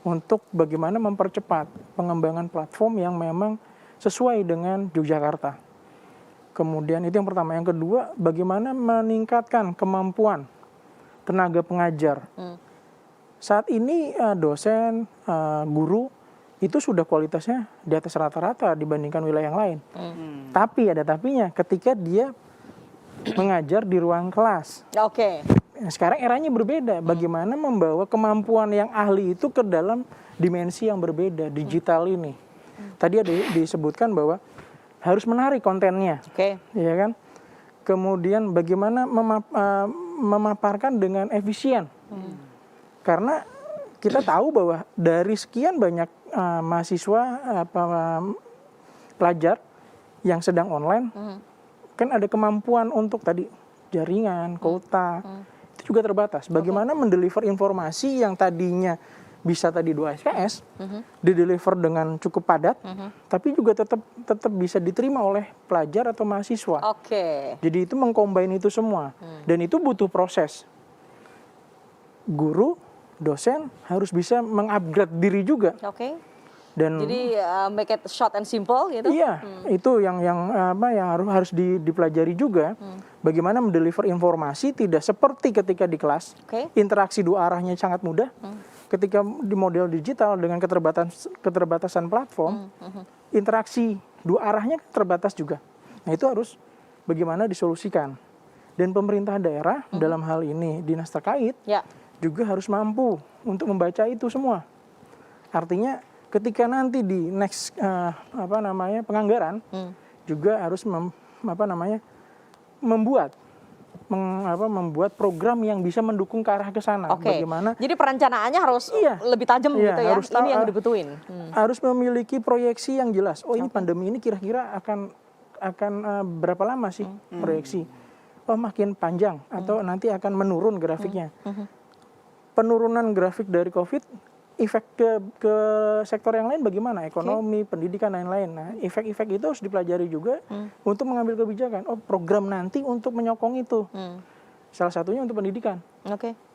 untuk bagaimana mempercepat pengembangan platform yang memang sesuai dengan Yogyakarta. Kemudian itu yang pertama. Yang kedua, bagaimana meningkatkan kemampuan tenaga pengajar. Saat ini dosen, guru itu sudah kualitasnya di atas rata-rata dibandingkan wilayah yang lain. Tapi ada tapinya ketika dia mengajar di ruang kelas. Nah, sekarang eranya berbeda. Bagaimana membawa kemampuan yang ahli itu ke dalam dimensi yang berbeda, digital ini. Tadi ada disebutkan bahwa harus menarik kontennya. Ya kan? Kemudian bagaimana memaparkan dengan efisien. Karena kita tahu bahwa dari sekian banyak mahasiswa pelajar yang sedang online, kan ada kemampuan untuk tadi jaringan, kuota, itu juga terbatas. Bagaimana mendeliver informasi yang tadinya bisa tadi 2 SKS, dideliver dengan cukup padat, tapi juga tetap bisa diterima oleh pelajar atau mahasiswa. Jadi itu mengcombine itu semua, dan itu butuh proses. Guru, dosen harus bisa mengupgrade diri juga. Dan jadi make it short and simple gitu. Iya, itu yang harus dipelajari juga. Bagaimana mendeliver informasi tidak seperti ketika di kelas. Interaksi 2 arahnya sangat mudah. Ketika di model digital dengan keterbatasan platform, interaksi 2 arahnya terbatas juga. Nah, itu harus bagaimana disolusikan. Dan pemerintah daerah dalam hal ini dinas terkait juga harus mampu untuk membaca itu semua. Artinya ketika nanti di next penganggaran juga harus membuat program yang bisa mendukung ke arah ke sana. Bagaimana? Jadi perencanaannya harus lebih tajam gitu ya. Harus ini yang dibutuhin. Harus memiliki proyeksi yang jelas. Oh, ini pandemi ini kira-kira akan berapa lama sih proyeksi? Oh, makin panjang atau nanti akan menurun grafiknya. Penurunan grafik dari COVID, efek ke sektor yang lain bagaimana? Ekonomi, pendidikan, lain-lain. Nah, efek-efek itu harus dipelajari juga untuk mengambil kebijakan. Oh, program nanti untuk menyokong itu. Salah satunya untuk pendidikan.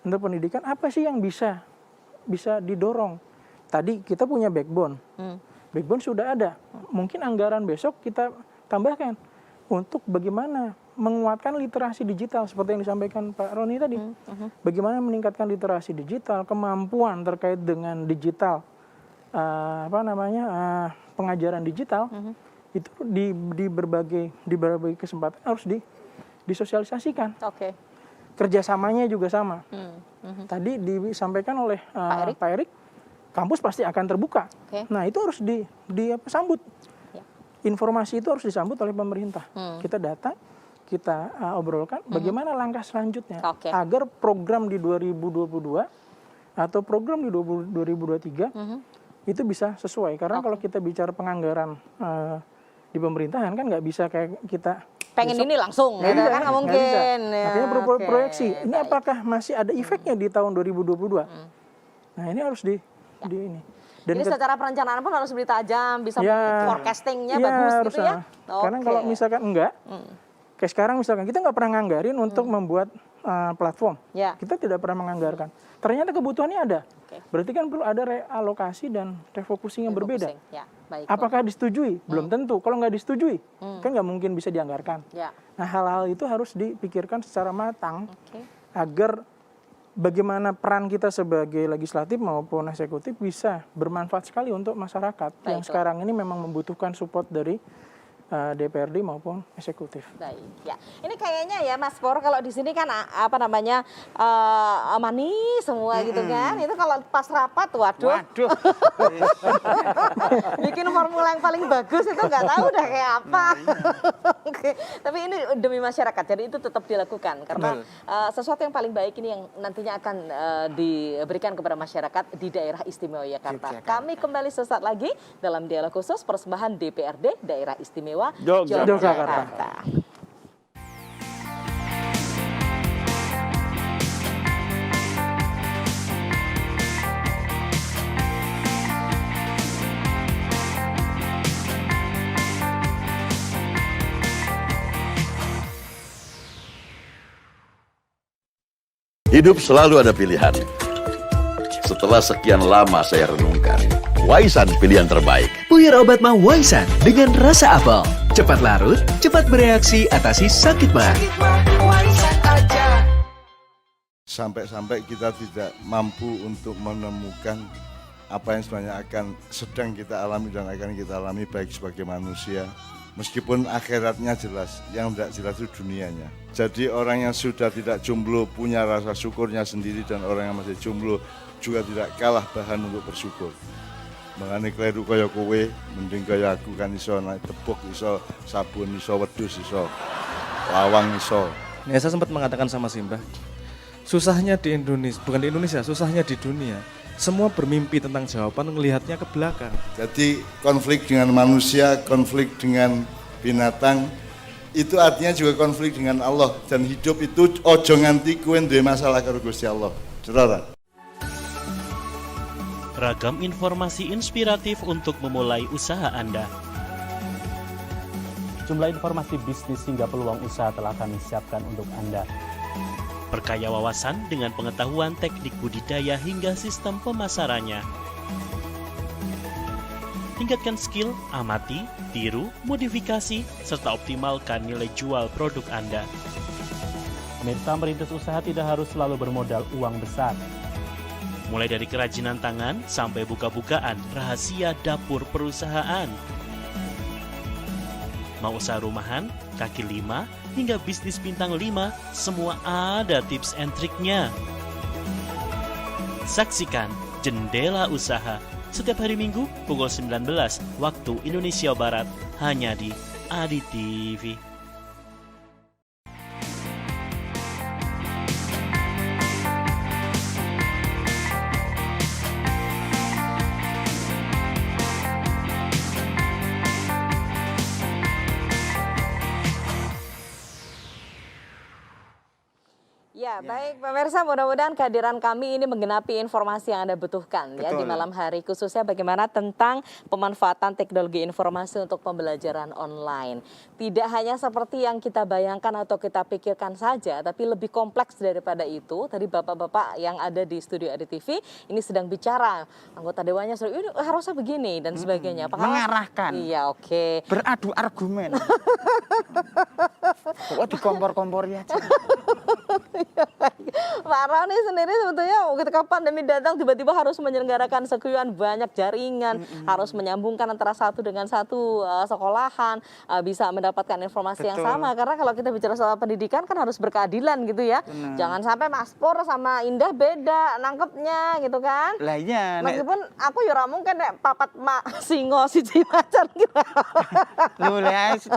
Untuk pendidikan, apa sih yang bisa didorong? Tadi kita punya backbone. Backbone sudah ada. Mungkin anggaran besok kita tambahkan untuk bagaimana menguatkan literasi digital seperti yang disampaikan Pak Roni tadi. Bagaimana meningkatkan literasi digital, kemampuan terkait dengan digital, pengajaran digital, itu di berbagai kesempatan harus disosialisasikan. Kerjasamanya juga sama. Tadi disampaikan oleh Pak Erik, kampus pasti akan terbuka. Nah, itu harus disambut. Informasi itu harus disambut oleh pemerintah. Kita datang, kita obrolkan bagaimana langkah selanjutnya agar program di 2022 atau program di 2023 itu bisa sesuai. Karena kalau kita bicara penganggaran di pemerintahan kan nggak bisa kayak kita pengen besok, ini langsung, gitu kan nggak mungkin. Makanya proyeksi. Ini apakah masih ada efeknya di tahun 2022? Nah, ini harus ini. Dan jadi secara perencanaan pun harus lebih tajam, bisa forecastingnya bagus gitu ya. Karena kalau misalkan enggak, kayak sekarang misalkan kita nggak pernah nganggarin untuk membuat platform, kita tidak pernah menganggarkan. Ternyata kebutuhannya ada, berarti kan perlu ada realokasi dan refocusing yang berbeda. Apakah disetujui? Belum tentu. Kalau nggak disetujui, kan nggak mungkin bisa dianggarkan. Nah, hal-hal itu harus dipikirkan secara matang agar bagaimana peran kita sebagai legislatif maupun eksekutif bisa bermanfaat sekali untuk masyarakat yang sekarang ini memang membutuhkan support dari DPRD maupun eksekutif. Baik, ya. Ini kayaknya ya Mas Por, kalau di sini kan manis semua gitu kan. Itu kalau pas rapat, waduh. Bikin formula yang paling bagus itu nggak tahu udah kayak apa. Oke. Tapi ini demi masyarakat, jadi itu tetap dilakukan karena sesuatu yang paling baik ini yang nantinya akan diberikan kepada masyarakat di daerah istimewa Yogyakarta. Kami kembali sesaat lagi dalam dialog khusus persembahan DPRD Daerah Istimewa Yogyakarta. Hidup selalu ada pilihan. Setelah sekian lama saya renungkan, Waisan pilihan terbaik. Puyer obat mah Waisan dengan rasa apel. Cepat larut, cepat bereaksi, atasi sakit mah. Sampai-sampai kita tidak mampu untuk menemukan apa yang sebenarnya sedang kita alami dan akan kita alami baik sebagai manusia. Meskipun akhiratnya jelas, yang tidak jelas itu dunianya. Jadi orang yang sudah tidak jomblo punya rasa syukurnya sendiri dan orang yang masih jomblo juga tidak kalah bahan untuk bersyukur. Mengenai kleru kaya kowe, mending kaya aku kan iso naik tepuk, iso sabun, iso wedhus, iso lawang, iso. Saya sempat mengatakan sama Simbah, susahnya di Indonesia, bukan di Indonesia, susahnya di dunia. Semua bermimpi tentang jawaban, melihatnya ke belakang. Jadi konflik dengan manusia, konflik dengan binatang, itu artinya juga konflik dengan Allah. Dan hidup itu ojo nganti kowe duwe masalah karo Gusti Allah. Cerita. Ragam informasi inspiratif untuk memulai usaha Anda. Jumlah informasi bisnis hingga peluang usaha telah kami siapkan untuk Anda. Perkaya wawasan dengan pengetahuan teknik budidaya hingga sistem pemasarannya. Tingkatkan skill, amati, tiru, modifikasi, serta optimalkan nilai jual produk Anda. Pemirsa, merintis usaha tidak harus selalu bermodal uang besar. Mulai dari kerajinan tangan sampai buka-bukaan rahasia dapur perusahaan. Mau usaha rumahan, kaki lima, hingga bisnis bintang 5, semua ada tips and triknya. Saksikan Jendela Usaha setiap hari Minggu pukul 19 waktu Indonesia Barat hanya di ADI TV. Ya, baik pemirsa, mudah-mudahan kehadiran kami ini menggenapi informasi yang Anda butuhkan ya di malam hari, khususnya bagaimana tentang pemanfaatan teknologi informasi untuk pembelajaran online. Tidak hanya seperti yang kita bayangkan atau kita pikirkan saja, tapi lebih kompleks daripada itu. Tadi bapak-bapak yang ada di studio ADI TV ini sedang bicara, anggota dewannya sudah ini harusnya begini dan sebagainya. Apakah mengarahkan. Iya, oke. Beradu argumen. Kok dikompor-kompor ya. Pak Roni sendiri sebetulnya ketika pandemi datang tiba-tiba harus menyelenggarakan sekian banyak jaringan, harus menyambungkan antara satu dengan satu sekolahan, bisa mendapatkan informasi yang sama. Karena kalau kita bicara soal pendidikan kan harus berkeadilan gitu ya. Jangan sampai Mas Pur sama Indah beda nangkepnya gitu kan. Lah iya. Meskipun aku ya mungkin papat mak singo siji macan gitu. Loh,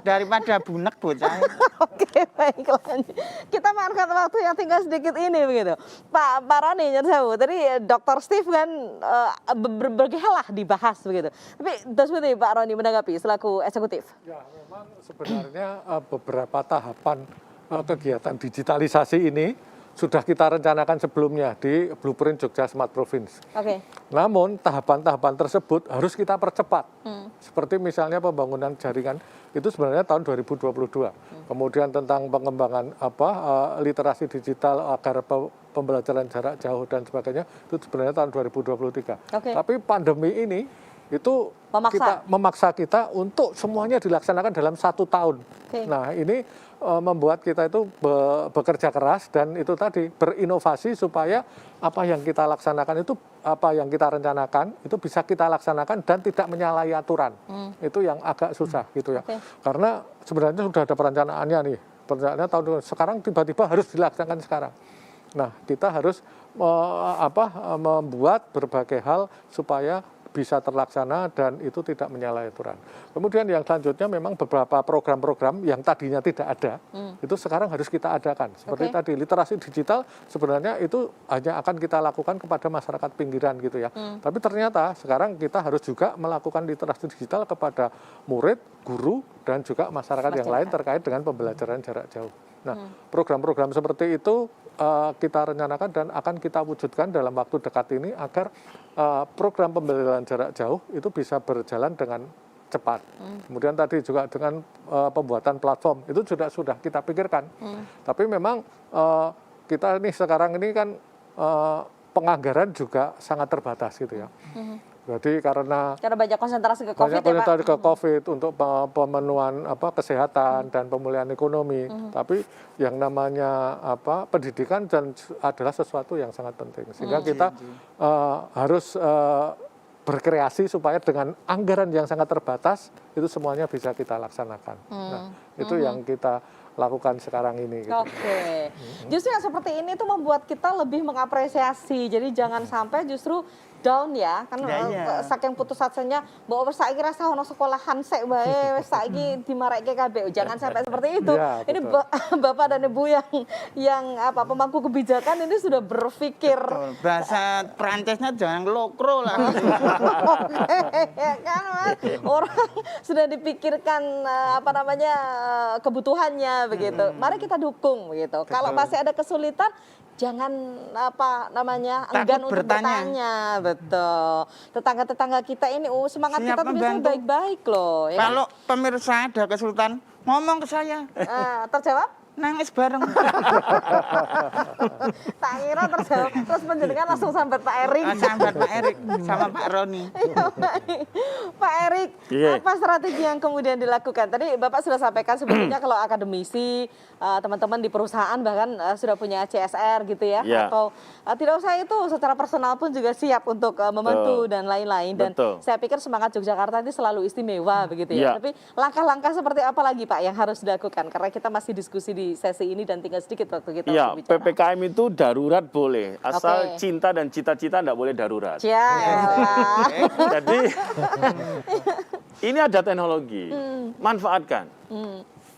daripada bunek bocah. Oke, baik lanjut. Kita manfaatkan waktu yang tinggal sedikit ini begitu. Pak Roni Nyersewu, tadi Dr. Steve kan berbagai hal lah dibahas begitu. Tapi seperti Pak Roni menanggapi selaku eksekutif. Ya, memang sebenarnya beberapa tahapan kegiatan digitalisasi ini sudah kita rencanakan sebelumnya di Blueprint Jogja Smart Province. Oke. Namun tahapan-tahapan tersebut harus kita percepat. Seperti misalnya pembangunan jaringan itu sebenarnya tahun 2022. Kemudian tentang pengembangan literasi digital agar pembelajaran jarak jauh dan sebagainya itu sebenarnya tahun 2023. Oke. Tapi pandemi ini itu memaksa kita untuk semuanya dilaksanakan dalam 1 tahun. Nah, ini membuat kita itu bekerja keras dan itu tadi berinovasi supaya apa yang kita laksanakan itu, apa yang kita rencanakan itu bisa kita laksanakan dan tidak menyalahi aturan. Itu yang agak susah gitu ya. Karena sebenarnya sudah ada perencanaannya nih. Perencanaannya tahun sekarang tiba-tiba harus dilaksanakan sekarang. Nah, kita harus membuat berbagai hal supaya bisa terlaksana dan itu tidak menyalahi aturan. Kemudian yang selanjutnya memang beberapa program-program yang tadinya tidak ada, itu sekarang harus kita adakan. Seperti tadi, literasi digital sebenarnya itu hanya akan kita lakukan kepada masyarakat pinggiran gitu ya. Tapi ternyata sekarang kita harus juga melakukan literasi digital kepada murid, guru, dan juga masyarakat yang lain terkait dengan pembelajaran jarak jauh. Nah, program-program seperti itu kita rencanakan dan akan kita wujudkan dalam waktu dekat ini agar program pembelajaran jarak jauh itu bisa berjalan dengan cepat. Kemudian tadi juga dengan pembuatan platform itu sudah kita pikirkan. Tapi memang kita ini sekarang ini kan penganggaran juga sangat terbatas gitu ya. Jadi karena banyak konsentrasi ke COVID ya Pak? Ke COVID untuk pemenuhan kesehatan dan pemulihan ekonomi. Tapi yang namanya pendidikan dan adalah sesuatu yang sangat penting. Sehingga kita harus berkreasi supaya dengan anggaran yang sangat terbatas itu semuanya bisa kita laksanakan. Nah, itu yang kita lakukan sekarang ini. Gitu. Justru yang seperti ini tuh membuat kita lebih mengapresiasi. Jadi jangan sampai justru down ya, kan saking putus asanya bahwa saiki rasa ono sekolahan sek bae wis saiki dimareke kabeh. Jangan sampai seperti itu. Ya, ini Bapak dan Ibu yang pemangku kebijakan ini sudah berpikir. Bahasa Prancisnya jangan lokro lah. Ya kan Mas, orang sudah dipikirkan kebutuhannya begitu. Mari kita dukung begitu. Kalau masih ada kesulitan jangan enggan untuk bertanya. Betul. Tetangga-tetangga kita ini semangat kita tuh biasanya baik-baik loh. Ya. Kalau pemirsa ada kesulitan, ngomong ke saya. Terjawab? Nangis bareng. Tak kira terjawab. Terus penjenengan langsung sambat Pak Erik. Sambat Pak Erik sama Pak Roni. Pak Erik, apa strategi yang kemudian dilakukan? Tadi Bapak sudah sampaikan sebetulnya kalau akademisi, teman-teman di perusahaan bahkan sudah punya CSR gitu ya. Atau tidak usah itu secara personal pun juga siap untuk membantu dan lain-lain. Dan saya pikir semangat Yogyakarta ini selalu istimewa begitu ya. Tapi langkah-langkah seperti apa lagi Pak yang harus dilakukan? Karena kita masih diskusi di sesi ini dan tinggal sedikit waktu kita untuk bicara. PPKM itu darurat boleh, asal cinta dan cita-cita tidak boleh darurat. Jadi ini ada teknologi, manfaatkan.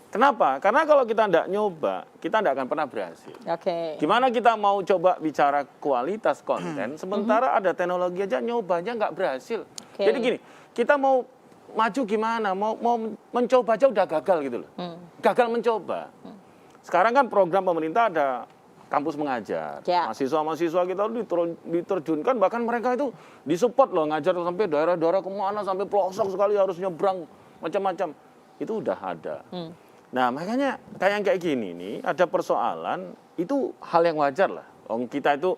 Kenapa? Karena kalau kita tidak nyoba, kita tidak akan pernah berhasil. Gimana kita mau coba bicara kualitas konten, sementara ada teknologi aja nyobanya nggak berhasil. Jadi gini, kita mau maju gimana, mau mencoba aja udah gagal gitu loh. Gagal mencoba. Sekarang kan program pemerintah ada kampus mengajar. Mahasiswa-mahasiswa kita diterjunkan, bahkan mereka itu disupport loh, ngajar sampai daerah-daerah kemana, sampai pelosok sekali harus nyebrang macam-macam. Itu udah ada. Nah makanya kayak gini nih, ada persoalan, itu hal yang wajar lah. Kita itu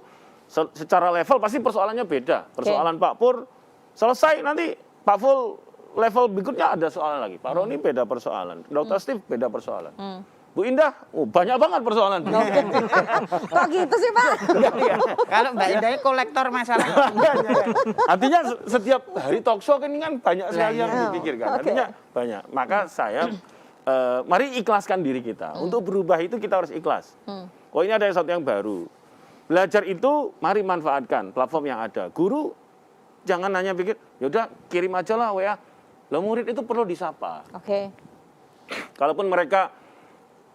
secara level pasti persoalannya beda. Persoalan Pak Pur selesai, nanti Pak Ful level berikutnya ada soalan lagi. Pak Roni beda persoalan, Dr. Steve beda persoalan. Bu Indah, banyak banget persoalan. Kok gitu sih Pak? Kalau Mbak Indah kolektor masalah. Artinya setiap hari talk show ini kan banyak sekali yang dipikirkan. Artinya banyak. Maka saya, mari ikhlaskan diri kita. Untuk berubah itu kita harus ikhlas. Oh ini ada sesuatu yang baru. Belajar itu mari manfaatkan platform yang ada. Guru jangan hanya pikir, yaudah kirim aja lah WA. Loh murid itu perlu disapa. Kalaupun mereka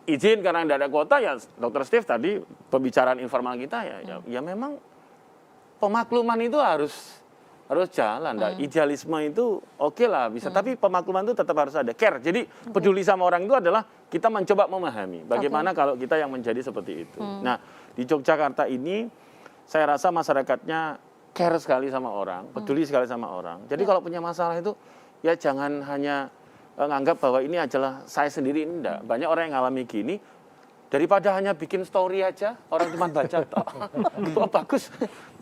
izin karena tidak ada kuota, ya Dr. Steve tadi pembicaraan informal kita ya memang pemakluman itu harus jalan. Idealisme itu oke lah bisa, tapi pemakluman itu tetap harus ada care. Jadi peduli sama orang itu adalah kita mencoba memahami bagaimana kalau kita yang menjadi seperti itu. Nah di Yogyakarta ini saya rasa masyarakatnya care sekali sama orang, peduli sekali sama orang. Jadi kalau punya masalah itu ya jangan hanya nganggap bahwa ini adalah saya sendiri, enggak. Banyak orang yang ngalami gini, daripada hanya bikin story aja, orang cuma baca toh. Bagus,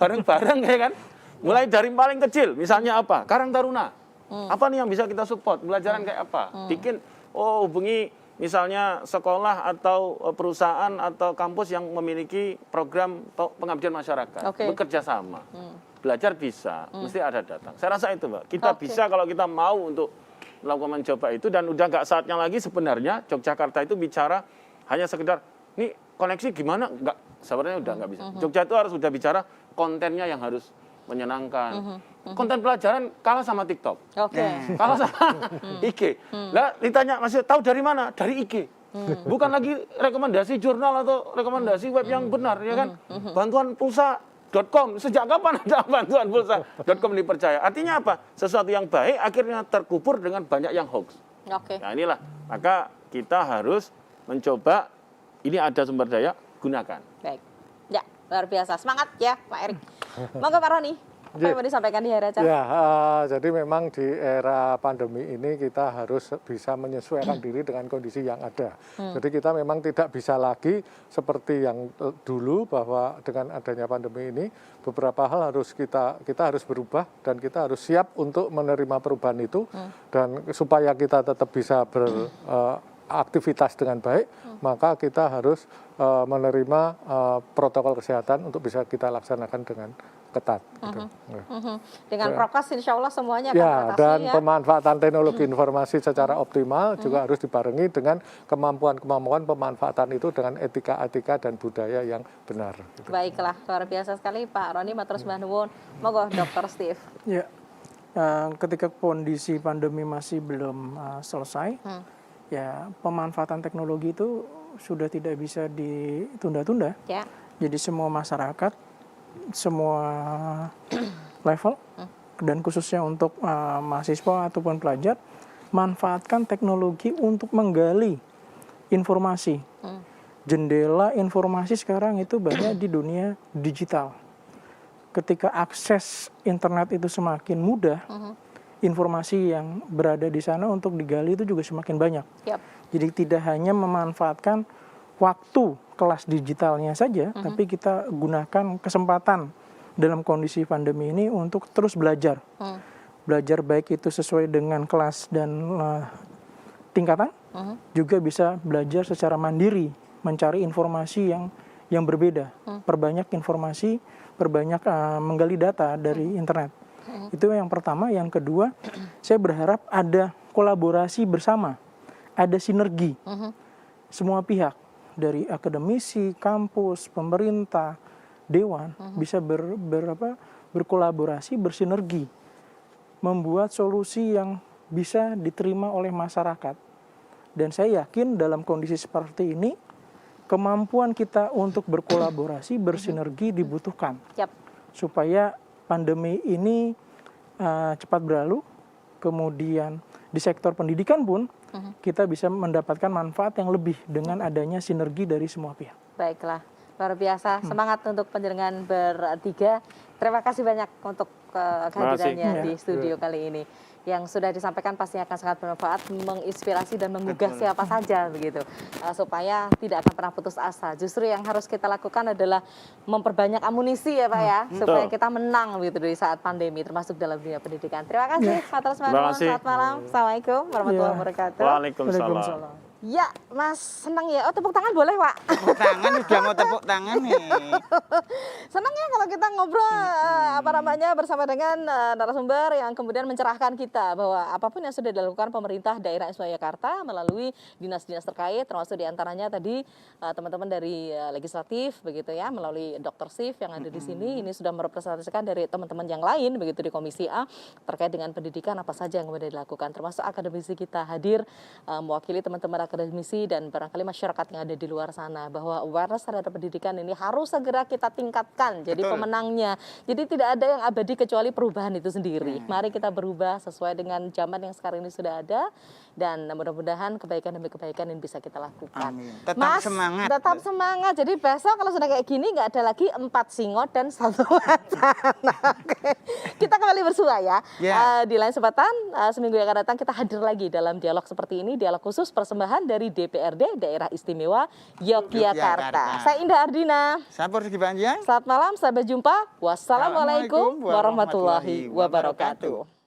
bareng-bareng ya kan. Mulai dari paling kecil, misalnya apa? Karang Taruna. Apa nih yang bisa kita support? Pelajaran kayak apa? Bikin, hubungi misalnya sekolah atau perusahaan atau kampus yang memiliki program pengabdian masyarakat. Bekerja sama. Belajar bisa, mesti ada datang. Saya rasa itu, Mbak. Kita bisa kalau kita mau untuk melakukan mencoba itu, dan udah nggak saatnya lagi sebenarnya Yogyakarta itu bicara hanya sekedar, nih koneksi gimana? Nggak, sebenarnya udah nggak bisa. Jogja itu harus udah bicara kontennya yang harus menyenangkan. Konten pelajaran kalah sama TikTok. Kalah sama IG. Lah ditanya, masih tahu dari mana? Dari IG. Bukan lagi rekomendasi jurnal atau rekomendasi web yang benar, ya kan? Bantuan pulsa.com. Sejak kapan ada bantuan pulsa.com dipercaya? Artinya apa? Sesuatu yang baik akhirnya terkubur dengan banyak yang hoax. Nah inilah, maka kita harus mencoba, ini ada sumber daya, gunakan. Baik. Ya, luar biasa. Semangat ya Pak Erik. Monggo Pak Roni, apa yang mau disampaikan di hari acara? Ya, jadi memang di era pandemi ini kita harus bisa menyesuaikan diri dengan kondisi yang ada. Jadi kita memang tidak bisa lagi seperti yang dulu, bahwa dengan adanya pandemi ini beberapa hal harus kita harus berubah, dan kita harus siap untuk menerima perubahan itu, dan supaya kita tetap bisa beraktivitas dengan baik, maka kita harus menerima protokol kesehatan untuk bisa kita laksanakan dengan ketat. Gitu. Dengan prokes insya Allah semuanya akan teratasi, dan ya. Pemanfaatan teknologi informasi secara optimal juga harus dibarengi dengan kemampuan pemanfaatan itu dengan etika dan budaya yang benar. Gitu. Baiklah, luar biasa sekali Pak Roni, matur sembah nuwun. Monggo Dr. Steve. Ya, ketika kondisi pandemi masih belum selesai, ya pemanfaatan teknologi itu sudah tidak bisa ditunda-tunda. Ya. Jadi semua masyarakat, semua level, dan khususnya untuk mahasiswa ataupun pelajar, manfaatkan teknologi untuk menggali informasi. Jendela informasi sekarang itu banyak di dunia digital. Ketika akses internet itu semakin mudah, informasi yang berada di sana untuk digali itu juga semakin banyak. Jadi tidak hanya memanfaatkan waktu kelas digitalnya saja, tapi kita gunakan kesempatan dalam kondisi pandemi ini untuk terus belajar. Belajar baik itu sesuai dengan kelas dan tingkatan, juga bisa belajar secara mandiri, mencari informasi yang berbeda. Perbanyak informasi, perbanyak menggali data dari internet. Itu yang pertama. Yang kedua, saya berharap ada kolaborasi bersama, ada sinergi semua pihak, dari akademisi, kampus, pemerintah, dewan, bisa berkolaborasi, bersinergi, membuat solusi yang bisa diterima oleh masyarakat. Dan saya yakin dalam kondisi seperti ini, kemampuan kita untuk berkolaborasi, bersinergi dibutuhkan, supaya pandemi ini cepat berlalu. Kemudian di sektor pendidikan pun kita bisa mendapatkan manfaat yang lebih dengan adanya sinergi dari semua pihak. Baiklah, luar biasa. Semangat untuk penjenengan bertiga. Terima kasih banyak untuk kehadirannya di studio kali ini. Yang sudah disampaikan pasti akan sangat bermanfaat, menginspirasi dan menggugah siapa saja begitu, supaya tidak akan pernah putus asa. Justru yang harus kita lakukan adalah memperbanyak amunisi ya Pak ya, supaya kita menang begitu di saat pandemi, termasuk dalam dunia pendidikan. Terima kasih Pak Terusmanul. Selamat malam. Assalamualaikum warahmatullahi wabarakatuh. Waalaikumsalam. Ya, Mas senang ya. Oh, tepuk tangan boleh, Pak? Tepuk tangan, udah mau tepuk tangan nih. Senang ya kalau kita ngobrol bersama dengan narasumber yang kemudian mencerahkan kita bahwa apapun yang sudah dilakukan pemerintah daerah Istimewa Yogyakarta melalui dinas-dinas terkait, termasuk diantaranya tadi teman-teman dari legislatif begitu ya, melalui Dr. Steve yang ada di sini, ini sudah merepresentasikan dari teman-teman yang lain begitu di Komisi A terkait dengan pendidikan apa saja yang kemudian dilakukan, termasuk akademisi kita hadir mewakili teman-teman akademisi dan barangkali masyarakat yang ada di luar sana, bahwa awareness terhadap pendidikan ini harus segera kita tingkatkan. Jadi pemenangnya, jadi tidak ada yang abadi kecuali perubahan itu sendiri. Mari kita berubah sesuai dengan zaman yang sekarang ini sudah ada. dan mudah-mudahan kebaikan demi kebaikan yang bisa kita lakukan. Amin. Tetap Mas, semangat. Tetap semangat. Jadi besok kalau sudah kayak gini nggak ada lagi 4 singo dan 1 macan. Oke. Kita kembali bersua ya. Di lain kesempatan seminggu yang akan datang kita hadir lagi dalam dialog seperti ini, dialog khusus persembahan dari DPRD Daerah Istimewa Yogyakarta. Saya Indah Ardina. Saya Persegi Panjang. Selamat malam, sampai jumpa. Wassalamualaikum warahmatullahi wabarakatuh.